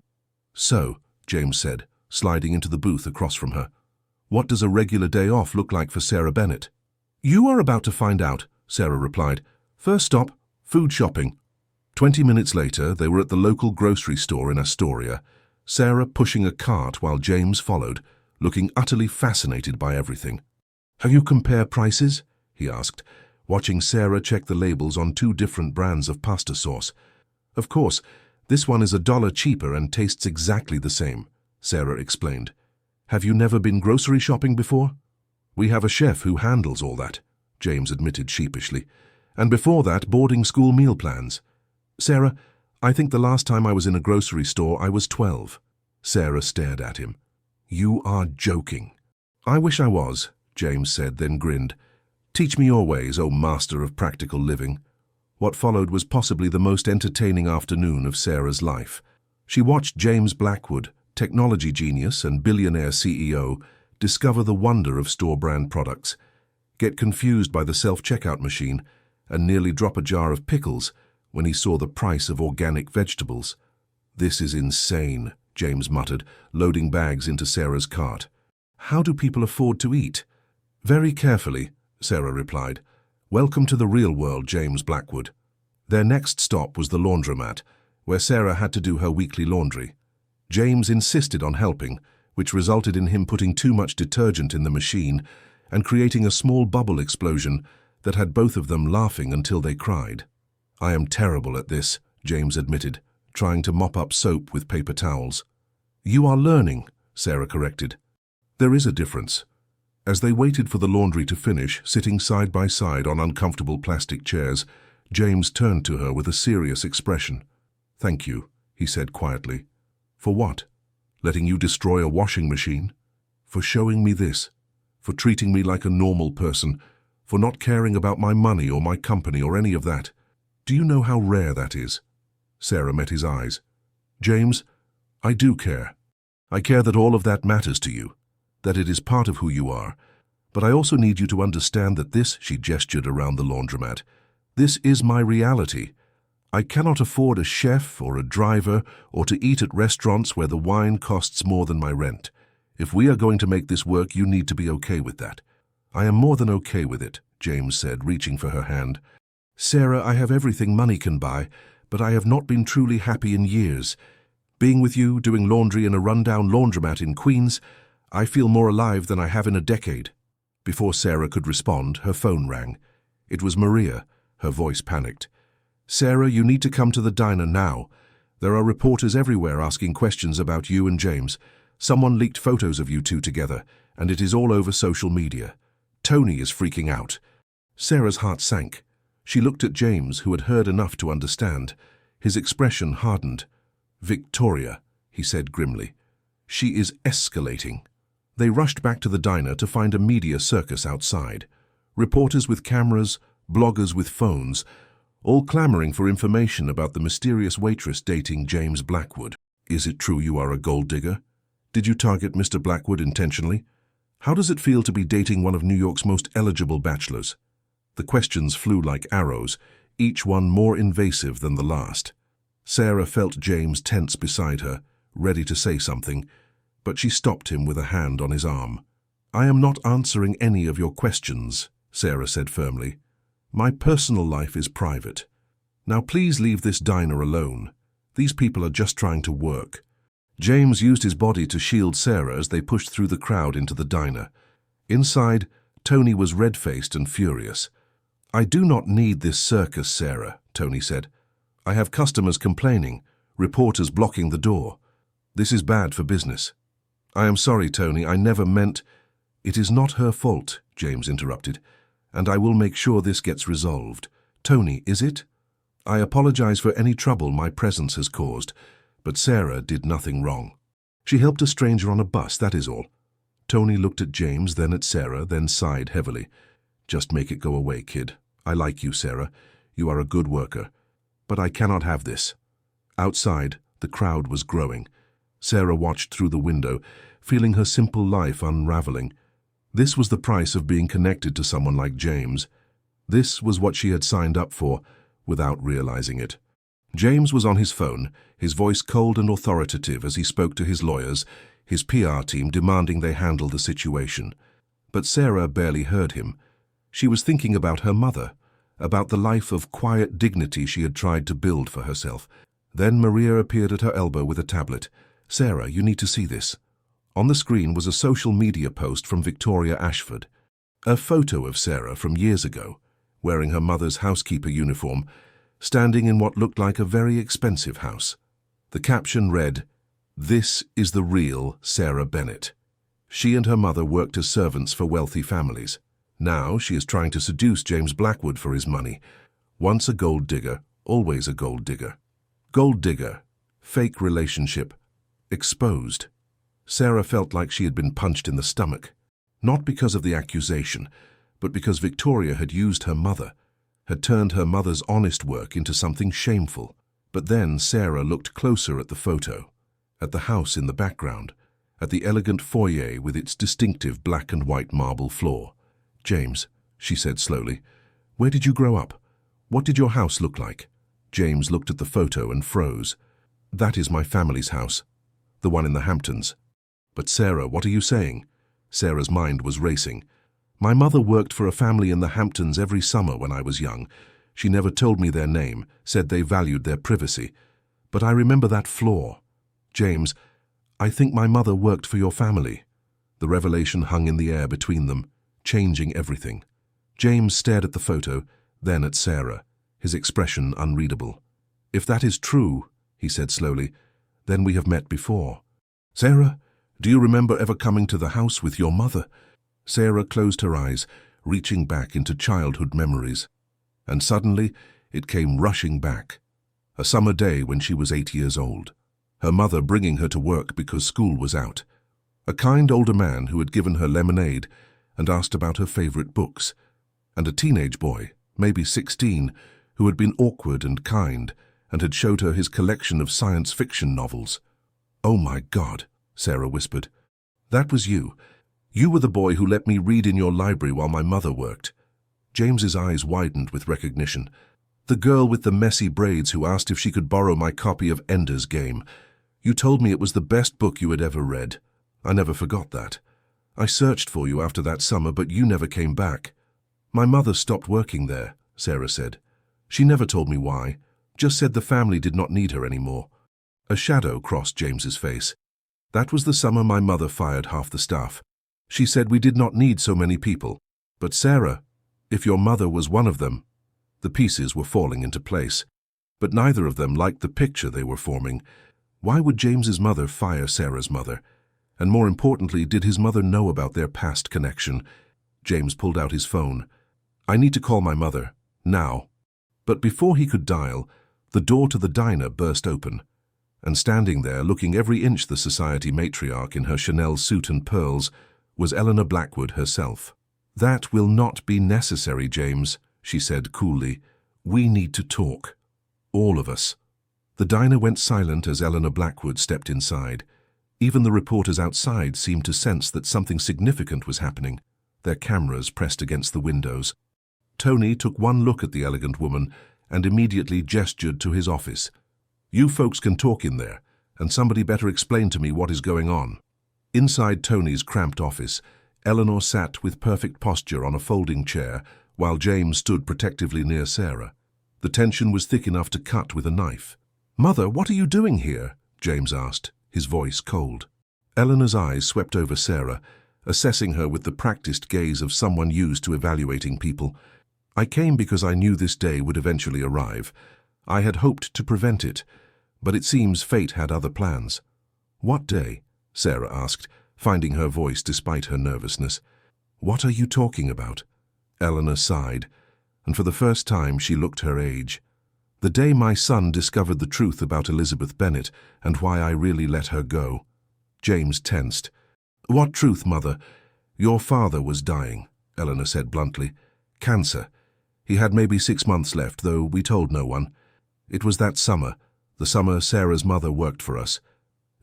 "So," James said, sliding into the booth across from her, "what does a regular day off look like for Sarah Bennett?" "You are about to find out," Sarah replied. "First stop, food shopping." 20 minutes later, they were at the local grocery store in Astoria, Sarah pushing a cart while James followed, looking utterly fascinated by everything. "Have you compared prices?" he asked, watching Sarah check the labels on 2 different brands of pasta sauce. "Of course, this one is $1 cheaper and tastes exactly the same," Sarah explained. Have you never been grocery shopping before? We have a chef who handles all that, James admitted sheepishly. And before that, boarding school meal plans. Sarah, I think the last time I was in a grocery store I was 12. Sarah stared at him. You are joking. I wish I was, James said, then grinned. Teach me your ways, O master of practical living. What followed was possibly the most entertaining afternoon of Sarah's life. She watched James Blackwood, technology genius and billionaire CEO, discover the wonder of store-brand products, get confused by the self-checkout machine, and nearly drop a jar of pickles when he saw the price of organic vegetables. This is insane, James muttered, loading bags into Sarah's cart. How do people afford to eat? Very carefully, Sarah replied. Welcome to the real world, James Blackwood. Their next stop was the laundromat, where Sarah had to do her weekly laundry. James insisted on helping, which resulted in him putting too much detergent in the machine and creating a small bubble explosion that had both of them laughing until they cried. I am terrible at this, James admitted, trying to mop up soap with paper towels. You are learning, Sarah corrected. There is a difference. As they waited for the laundry to finish, sitting side by side on uncomfortable plastic chairs, James turned to her with a serious expression. Thank you, he said quietly. For what? Letting you destroy a washing machine? For showing me this? For treating me like a normal person? For not caring about my money or my company or any of that? Do you know how rare that is? Sarah met his eyes. James, I do care. I care that all of that matters to you, that it is part of who you are. But I also need you to understand that this, she gestured around the laundromat, this is my reality. I cannot afford a chef or a driver or to eat at restaurants where the wine costs more than my rent. If we are going to make this work, you need to be okay with that. I am more than okay with it, James said, reaching for her hand. Sarah, I have everything money can buy, but I have not been truly happy in years. Being with you, doing laundry in a rundown laundromat in Queens, I feel more alive than I have in a decade. Before Sarah could respond, her phone rang. It was Maria. Her voice panicked. Sarah, you need to come to the diner now. There are reporters everywhere asking questions about you and James. Someone leaked photos of you two together, and it is all over social media. Tony is freaking out. Sarah's heart sank. She looked at James, who had heard enough to understand. His expression hardened. Victoria, he said grimly. She is escalating. They rushed back to the diner to find a media circus outside. Reporters with cameras, bloggers with phones, all clamoring for information about the mysterious waitress dating James Blackwood. Is it true you are a gold digger? Did you target Mr. Blackwood intentionally? How does it feel to be dating one of New York's most eligible bachelors? The questions flew like arrows, each one more invasive than the last. Sarah felt James tense beside her, ready to say something, but she stopped him with a hand on his arm. I am not answering any of your questions, Sarah said firmly. My personal life is private. Now please leave this diner alone. These people are just trying to work. James used his body to shield Sarah as they pushed through the crowd into the diner. Inside, Tony was red-faced and furious. I do not need this circus, Sarah, Tony said. I have customers complaining, reporters blocking the door. This is bad for business. I am sorry, Tony, I never meant... It is not her fault, James interrupted, and I will make sure this gets resolved. Tony, is it? I apologize for any trouble my presence has caused, but Sarah did nothing wrong. She helped a stranger on a bus, that is all. Tony looked at James, then at Sarah, then sighed heavily. Just make it go away, kid. I like you, Sarah. You are a good worker. But I cannot have this. Outside, the crowd was growing. Sarah watched through the window, feeling her simple life unraveling. This was the price of being connected to someone like James. This was what she had signed up for, without realizing it. James was on his phone, his voice cold and authoritative as he spoke to his lawyers, his PR team demanding they handle the situation. But Sarah barely heard him. She was thinking about her mother, about the life of quiet dignity she had tried to build for herself. Then Maria appeared at her elbow with a tablet. Sarah, you need to see this. On the screen was a social media post from Victoria Ashford. A photo of Sarah from years ago, wearing her mother's housekeeper uniform, standing in what looked like a very expensive house. The caption read, "This is the real Sarah Bennett." She and her mother worked as servants for wealthy families. Now she is trying to seduce James Blackwood for his money. Once a gold digger, always a gold digger. Gold digger. Fake relationship. Exposed. Sarah felt like she had been punched in the stomach. Not because of the accusation, but because Victoria had used her mother, had turned her mother's honest work into something shameful. But then Sarah looked closer at the photo, at the house in the background, at the elegant foyer with its distinctive black and white marble floor. "James," she said slowly, "where did you grow up? What did your house look like?" James looked at the photo and froze. "That is my family's house, the one in the Hamptons." "But Sarah, what are you saying?" Sarah's mind was racing. "My mother worked for a family in the Hamptons every summer when I was young. She never told me their name, said they valued their privacy. But I remember that floor. James, I think my mother worked for your family." The revelation hung in the air between them, changing everything. James stared at the photo, then at Sarah, his expression unreadable. "If that is true," he said slowly, "then we have met before. Sarah, do you remember ever coming to the house with your mother?" Sarah closed her eyes, reaching back into childhood memories. And suddenly, it came rushing back. A summer day when she was 8 years old. Her mother bringing her to work because school was out. A kind older man who had given her lemonade and asked about her favorite books. And a teenage boy, maybe 16, who had been awkward and kind and had showed her his collection of science fiction novels. "Oh my God," Sarah whispered. "That was you. You were the boy who let me read in your library while my mother worked." James's eyes widened with recognition. "The girl with the messy braids who asked if she could borrow my copy of Ender's Game. You told me it was the best book you had ever read. I never forgot that. I searched for you after that summer, but you never came back." "My mother stopped working there," Sarah said. "She never told me why, just said the family did not need her anymore." A shadow crossed James's face. "That was the summer my mother fired half the staff. She said we did not need so many people. But Sarah, if your mother was one of them..." The pieces were falling into place, but neither of them liked the picture they were forming. Why would James's mother fire Sarah's mother? And more importantly, did his mother know about their past connection? James pulled out his phone. "I need to call my mother, now." But before he could dial, the door to the diner burst open. And standing there, looking every inch the society matriarch in her Chanel suit and pearls, was Eleanor Blackwood herself. "That will not be necessary, James," she said coolly. "We need to talk. All of us." The diner went silent as Eleanor Blackwood stepped inside. Even the reporters outside seemed to sense that something significant was happening, their cameras pressed against the windows. Tony took one look at the elegant woman and immediately gestured to his office. "You folks can talk in there, and somebody better explain to me what is going on." Inside Tony's cramped office, Eleanor sat with perfect posture on a folding chair, while James stood protectively near Sarah. The tension was thick enough to cut with a knife. "Mother, what are you doing here?" James asked, his voice cold. Eleanor's eyes swept over Sarah, assessing her with the practiced gaze of someone used to evaluating people. "I came because I knew this day would eventually arrive. I had hoped to prevent it, but it seems fate had other plans." "What day?" Sarah asked, finding her voice despite her nervousness. "What are you talking about?" Eleanor sighed, and for the first time she looked her age. "The day my son discovered the truth about Elizabeth Bennett and why I really let her go." James tensed. "What truth, Mother?" "Your father was dying," Eleanor said bluntly. "Cancer. He had maybe 6 months left, though we told no one. It was that summer, the summer Sarah's mother worked for us.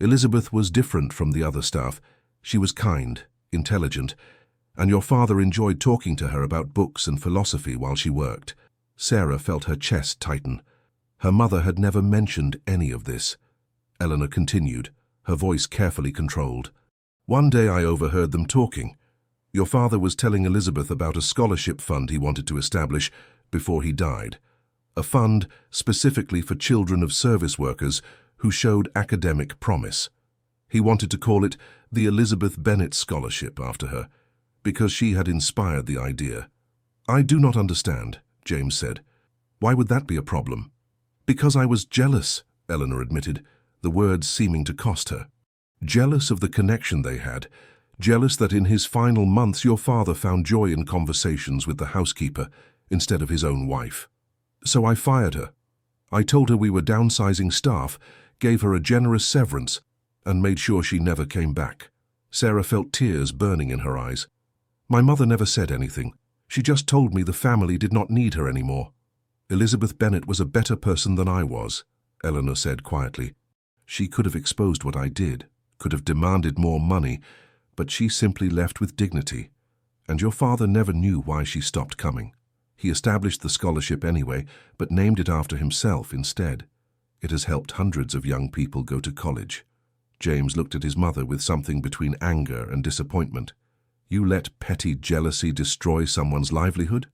Elizabeth was different from the other staff. She was kind, intelligent, and your father enjoyed talking to her about books and philosophy while she worked." Sarah felt her chest tighten. Her mother had never mentioned any of this. Eleanor continued, her voice carefully controlled. "One day I overheard them talking. Your father was telling Elizabeth about a scholarship fund he wanted to establish before he died. A fund specifically for children of service workers who showed academic promise. He wanted to call it the Elizabeth Bennett Scholarship after her, because she had inspired the idea." "I do not understand," James said. "Why would that be a problem?" "Because I was jealous," Eleanor admitted, the words seeming to cost her. "Jealous of the connection they had, jealous that in his final months your father found joy in conversations with the housekeeper instead of his own wife. So I fired her. I told her we were downsizing staff, gave her a generous severance, and made sure she never came back. Sarah felt tears burning in her eyes. My mother never said anything. She just told me the family did not need her anymore. Elizabeth Bennett was a better person than I was, Eleanor said quietly. She could have exposed what I did, could have demanded more money, but she simply left with dignity. And your father never knew why she stopped coming. He established the scholarship anyway, but named it after himself instead. It has helped hundreds of young people go to college. James looked at his mother with something between anger and disappointment. You let petty jealousy destroy someone's livelihood?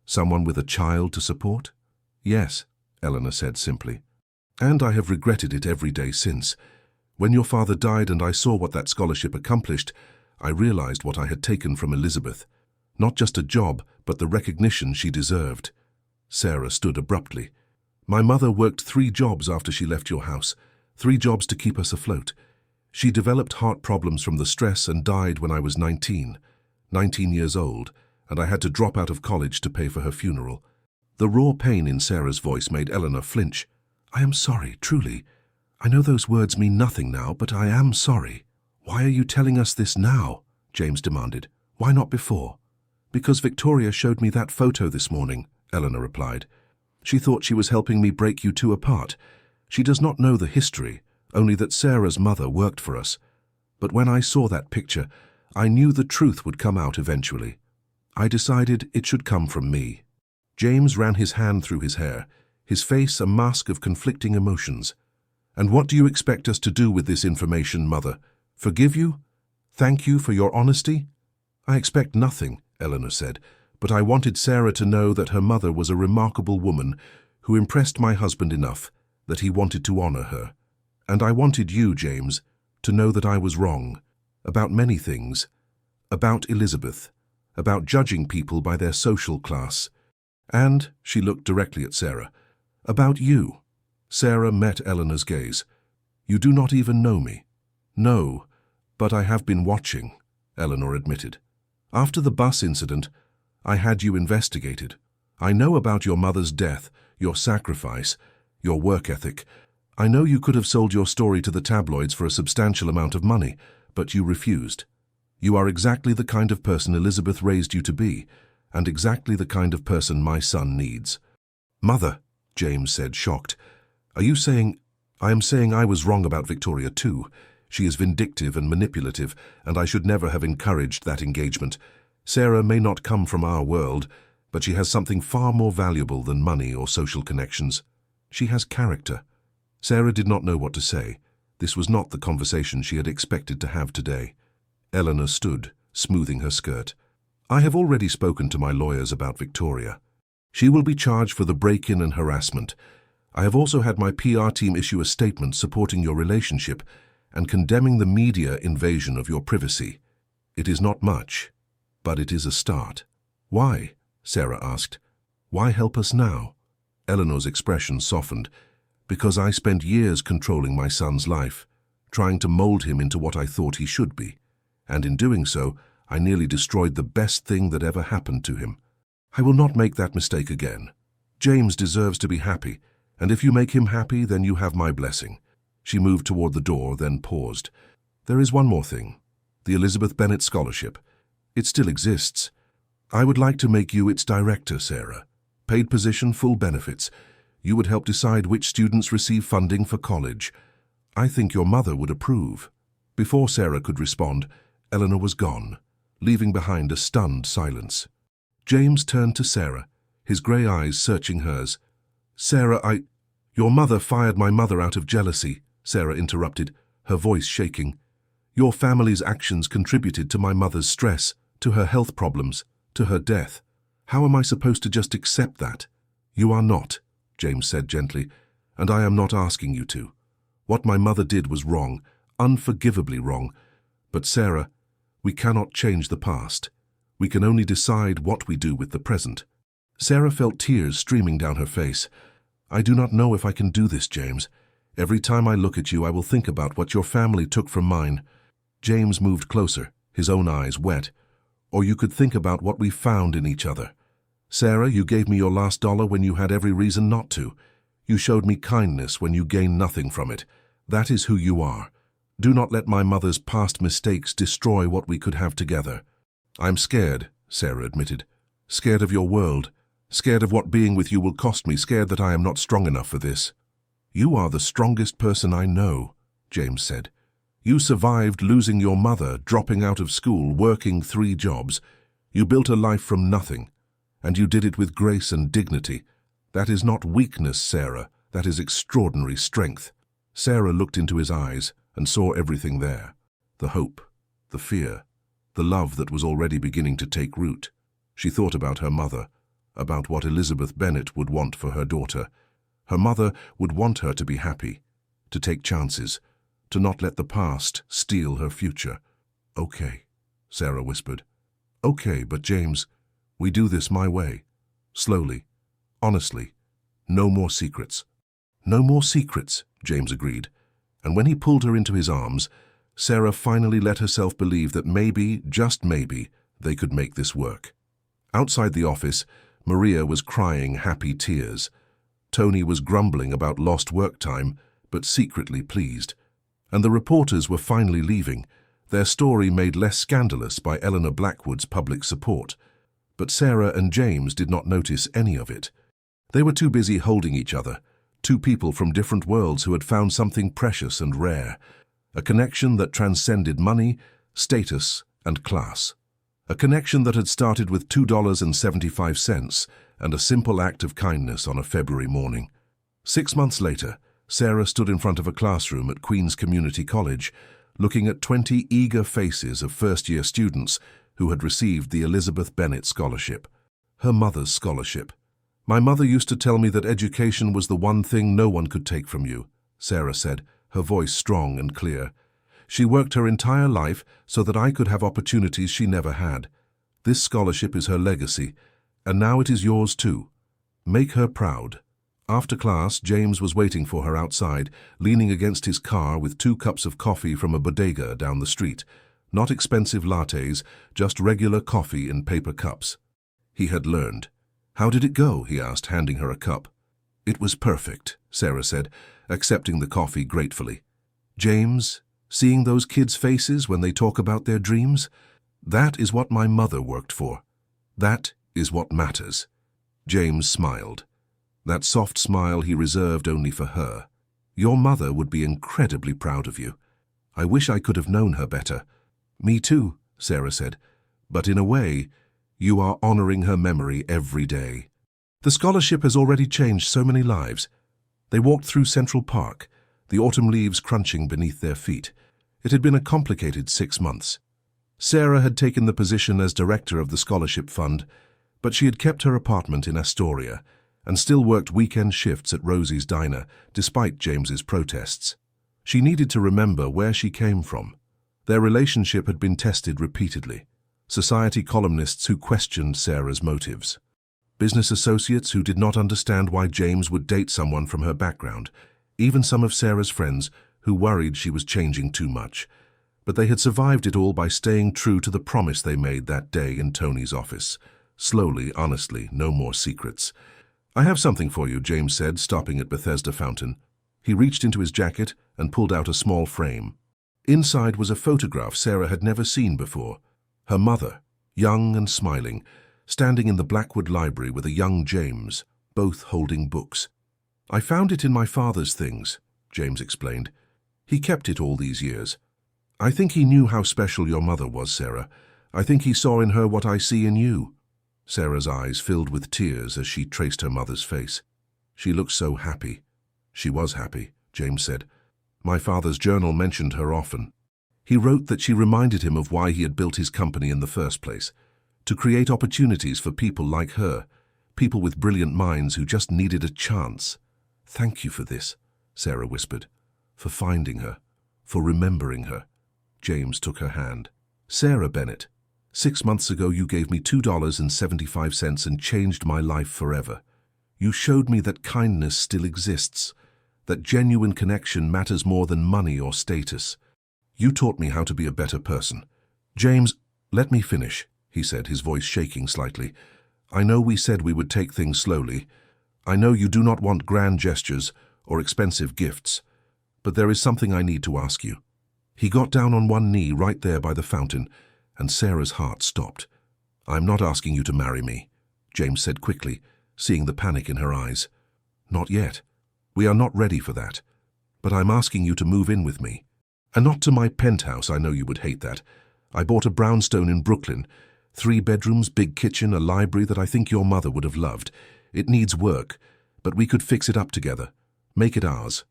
Someone with a child to support? Yes, Eleanor said simply. And I have regretted it every day since. When your father died and I saw what that scholarship accomplished, I realized what I had taken from Elizabeth. Not just a job, but the recognition she deserved. Sarah stood abruptly. My mother worked 3 jobs after she left your house, 3 jobs to keep us afloat. She developed heart problems from the stress and died when I was 19 years old, and I had to drop out of college to pay for her funeral. The raw pain in Sarah's voice made Eleanor flinch. I am sorry, truly. I know those words mean nothing now, but I am sorry. Why are you telling us this now? James demanded. Why not before? Because Victoria showed me that photo this morning, Eleanor replied. She thought she was helping me break you two apart. She does not know the history, only that Sarah's mother worked for us. But when I saw that picture, I knew the truth would come out eventually. I decided it should come from me. James ran his hand through his hair, his face a mask of conflicting emotions. And what do you expect us to do with this information, Mother? Forgive you? Thank you for your honesty? I expect nothing, Eleanor said, but I wanted Sarah to know that her mother was a remarkable woman who impressed my husband enough that he wanted to honor her. And I wanted you, James, to know that I was wrong, about many things, about Elizabeth, about judging people by their social class, and, she looked directly at Sarah, about you. Sarah met Eleanor's gaze. You do not even know me. No, but I have been watching, Eleanor admitted. After the bus incident, I had you investigated. I know about your mother's death, your sacrifice, your work ethic. I know you could have sold your story to the tabloids for a substantial amount of money, but you refused. You are exactly the kind of person Elizabeth raised you to be, and exactly the kind of person my son needs. Mother, James said, shocked. Are you saying... I am saying I was wrong about Victoria too. She is vindictive and manipulative, and I should never have encouraged that engagement. Sarah may not come from our world, but she has something far more valuable than money or social connections. She has character. Sarah did not know what to say. This was not the conversation she had expected to have today. Eleanor stood, smoothing her skirt. I have already spoken to my lawyers about Victoria. She will be charged for the break-in and harassment. I have also had my PR team issue a statement supporting your relationship and condemning the media invasion of your privacy. It is not much, but it is a start. Why? Sarah asked. Why help us now? Eleanor's expression softened. Because I spent years controlling my son's life, trying to mold him into what I thought he should be. And in doing so, I nearly destroyed the best thing that ever happened to him. I will not make that mistake again. James deserves to be happy, and if you make him happy, then you have my blessing. She moved toward the door, then paused. There is one more thing. The Elizabeth Bennett Scholarship. It still exists. I would like to make you its director, Sarah. Paid position, full benefits. You would help decide which students receive funding for college. I think your mother would approve. Before Sarah could respond, Eleanor was gone, leaving behind a stunned silence. James turned to Sarah, his grey eyes searching hers. Sarah, Your mother fired my mother out of jealousy, Sarah interrupted, her voice shaking. Your family's actions contributed to my mother's stress, to her health problems, to her death. How am I supposed to just accept that? You are not, James said gently, and I am not asking you to. What my mother did was wrong, unforgivably wrong. But Sarah, we cannot change the past. We can only decide what we do with the present. Sarah felt tears streaming down her face. I do not know if I can do this, James. Every time I look at you, I will think about what your family took from mine. James moved closer, his own eyes wet. Or you could think about what we found in each other. Sarah, you gave me your last dollar when you had every reason not to. You showed me kindness when you gained nothing from it. That is who you are. Do not let my mother's past mistakes destroy what we could have together. I'm scared, Sarah admitted. Scared of your world. Scared of what being with you will cost me. Scared that I am not strong enough for this. You are the strongest person I know, James said. You survived losing your mother, dropping out of school, working 3 jobs. You built a life from nothing, and you did it with grace and dignity. That is not weakness, Sarah. That is extraordinary strength. Sarah looked into his eyes and saw everything there. The hope, the fear, the love that was already beginning to take root. She thought about her mother, about what Elizabeth Bennett would want for her daughter. Her mother would want her to be happy, to take chances, to not let the past steal her future. Okay, Sarah whispered. Okay, but James, we do this my way. Slowly, honestly. No more secrets. No more secrets, James agreed. And when he pulled her into his arms, Sarah finally let herself believe that maybe, just maybe, they could make this work. Outside the office, Maria was crying happy tears. Tony was grumbling about lost work time, but secretly pleased. And the reporters were finally leaving, their story made less scandalous by Eleanor Blackwood's public support. But Sarah and James did not notice any of it. They were too busy holding each other, 2 people from different worlds who had found something precious and rare, a connection that transcended money, status, and class. A connection that had started with $2.75 and a simple act of kindness on a February morning. 6 months later, Sarah stood in front of a classroom at Queen's Community College, looking at 20 eager faces of first-year students who had received the Elizabeth Bennett Scholarship. Her mother's scholarship. My mother used to tell me that education was the one thing no one could take from you, Sarah said, her voice strong and clear. She worked her entire life so that I could have opportunities she never had. This scholarship is her legacy, and now it is yours too. Make her proud. After class, James was waiting for her outside, leaning against his car with 2 cups of coffee from a bodega down the street. Not expensive lattes, just regular coffee in paper cups. He had learned. How did it go? He asked, handing her a cup. It was perfect, Sarah said, accepting the coffee gratefully. James, seeing those kids' faces when they talk about their dreams? That is what my mother worked for. That is what matters. James smiled. That soft smile he reserved only for her. Your mother would be incredibly proud of you. I wish I could have known her better. Me too, Sarah said. But in a way, you are honoring her memory every day. The scholarship has already changed so many lives. They walked through Central Park, the autumn leaves crunching beneath their feet. It had been a complicated 6 months. Sarah had taken the position as director of the scholarship fund, but she had kept her apartment in Astoria and still worked weekend shifts at Rosie's diner, despite James's protests. She needed to remember where she came from. Their relationship had been tested repeatedly. Society columnists who questioned Sarah's motives. Business associates who did not understand why James would date someone from her background. Even some of Sarah's friends who worried she was changing too much. But they had survived it all by staying true to the promise they made that day in Tony's office. Slowly, honestly, no more secrets. I have something for you, James said, stopping at Bethesda Fountain. He reached into his jacket and pulled out a small frame. Inside was a photograph Sarah had never seen before. Her mother, young and smiling, standing in the Blackwood Library with a young James, both holding books. I found it in my father's things, James explained. He kept it all these years. I think he knew how special your mother was, Sarah. I think he saw in her what I see in you. Sarah's eyes filled with tears as she traced her mother's face. She looked so happy. She was happy, James said. My father's journal mentioned her often. He wrote that she reminded him of why he had built his company in the first place, to create opportunities for people like her, people with brilliant minds who just needed a chance. Thank you for this, Sarah whispered, for finding her, for remembering her. James took her hand. Sarah Bennett, 6 months ago you gave me $2.75 and changed my life forever. You showed me that kindness still exists, that genuine connection matters more than money or status. You taught me how to be a better person. James, let me finish, he said, his voice shaking slightly. I know we said we would take things slowly. I know you do not want grand gestures or expensive gifts, but there is something I need to ask you. He got down on one knee right there by the fountain, and Sarah's heart stopped. I'm not asking you to marry me, James said quickly, seeing the panic in her eyes. Not yet. We are not ready for that. But I'm asking you to move in with me. And not to my penthouse, I know you would hate that. I bought a brownstone in Brooklyn. 3 bedrooms, big kitchen, a library that I think your mother would have loved. It needs work, but we could fix it up together. Make it ours.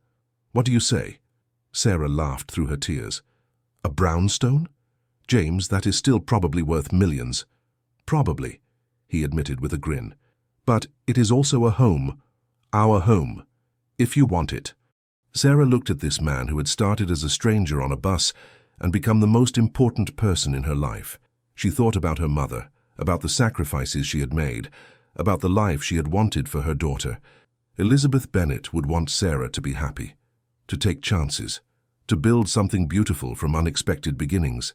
What do you say? Sarah laughed through her tears. A brownstone? James, that is still probably worth millions. Probably, he admitted with a grin. But it is also a home. Our home. If you want it. Sarah looked at this man who had started as a stranger on a bus and become the most important person in her life. She thought about her mother, about the sacrifices she had made, about the life she had wanted for her daughter. Elizabeth Bennett would want Sarah to be happy, to take chances, to build something beautiful from unexpected beginnings.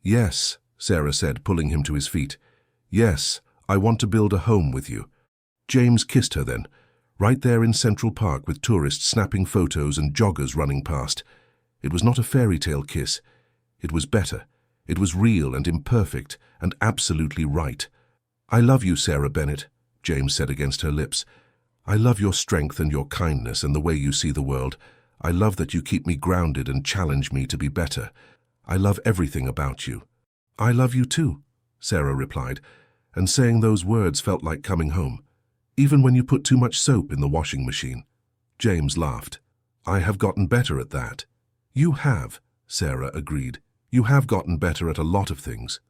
Yes, Sarah said, pulling him to his feet. Yes, I want to build a home with you. James kissed her then, right there in Central Park with tourists snapping photos and joggers running past. It was not a fairy tale kiss. It was better. It was real and imperfect and absolutely right. I love you, Sarah Bennett, James said against her lips. I love your strength and your kindness and the way you see the world. I love that you keep me grounded and challenge me to be better. I love everything about you. I love you too, Sarah replied, and saying those words felt like coming home. Even when you put too much soap in the washing machine. James laughed. I have gotten better at that. You have, Sarah agreed. You have gotten better at a lot of things.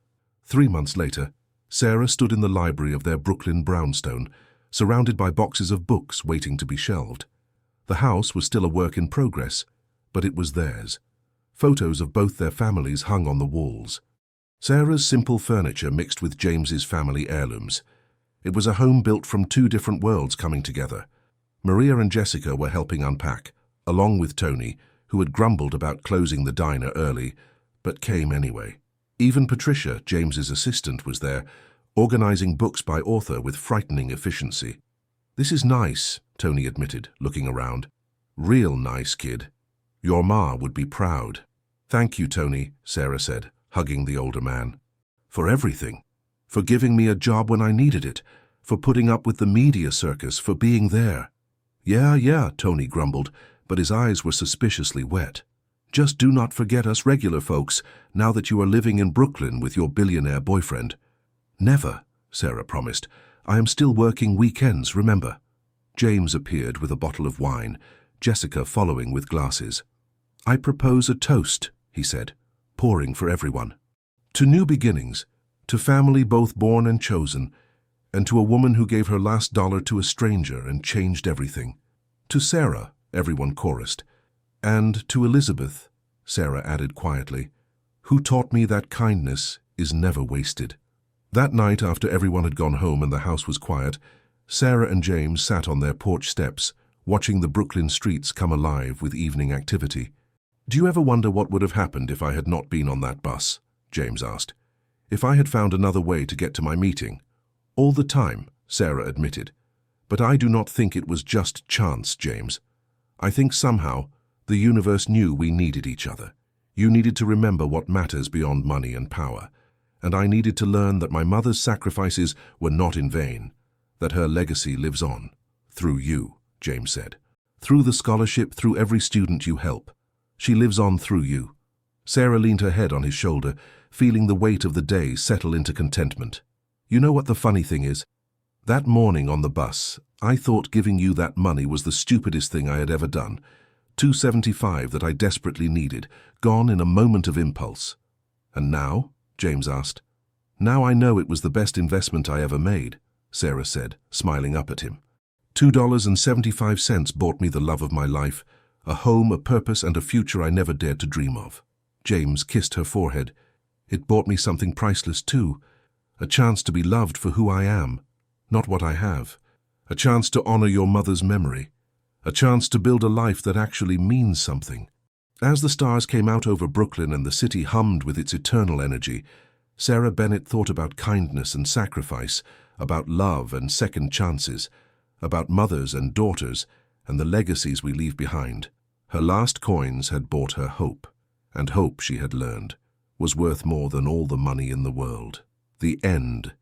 3 months later, Sarah stood in the library of their Brooklyn brownstone, surrounded by boxes of books waiting to be shelved. The house was still a work in progress, but it was theirs. Photos of both their families hung on the walls. Sarah's simple furniture mixed with James's family heirlooms. It was a home built from 2 different worlds coming together. Maria and Jessica were helping unpack, along with Tony, who had grumbled about closing the diner early, but came anyway. Even Patricia, James's assistant, was there, organizing books by author with frightening efficiency. This is nice, Tony admitted, looking around. Real nice, kid. Your ma would be proud. Thank you, Tony, Sarah said, hugging the older man. For everything. For giving me a job when I needed it. For putting up with the media circus, for being there. Yeah, Tony grumbled, but his eyes were suspiciously wet. Just do not forget us regular folks, now that you are living in Brooklyn with your billionaire boyfriend. Never, Sarah promised. I am still working weekends, remember. James appeared with a bottle of wine, Jessica following with glasses. I propose a toast, he said, pouring for everyone. To new beginnings, to family both born and chosen, and to a woman who gave her last dollar to a stranger and changed everything. To Sarah, everyone chorused. And to Elizabeth, Sarah added quietly, who taught me that kindness is never wasted. That night, after everyone had gone home and the house was quiet, Sarah and James sat on their porch steps, watching the Brooklyn streets come alive with evening activity. Do you ever wonder what would have happened if I had not been on that bus? James asked. If I had found another way to get to my meeting? All the time, Sarah admitted. But I do not think it was just chance, James. I think somehow the universe knew we needed each other. You needed to remember what matters beyond money and power. And I needed to learn that my mother's sacrifices were not in vain, that her legacy lives on. Through you, James said. Through the scholarship, through every student you help. She lives on through you. Sarah leaned her head on his shoulder, feeling the weight of the day settle into contentment. You know what the funny thing is? That morning on the bus, I thought giving you that money was the stupidest thing I had ever done. $2.75 that I desperately needed, gone in a moment of impulse. And now? James asked. Now I know it was the best investment I ever made, Sarah said, smiling up at him. $2.75 bought me the love of my life, a home, a purpose, and a future I never dared to dream of. James kissed her forehead. It bought me something priceless too, a chance to be loved for who I am, not what I have, a chance to honor your mother's memory, a chance to build a life that actually means something. As the stars came out over Brooklyn and the city hummed with its eternal energy, Sarah Bennett thought about kindness and sacrifice, about love and second chances, about mothers and daughters and the legacies we leave behind. Her last coins had bought her hope, and hope, she had learned, was worth more than all the money in the world. The end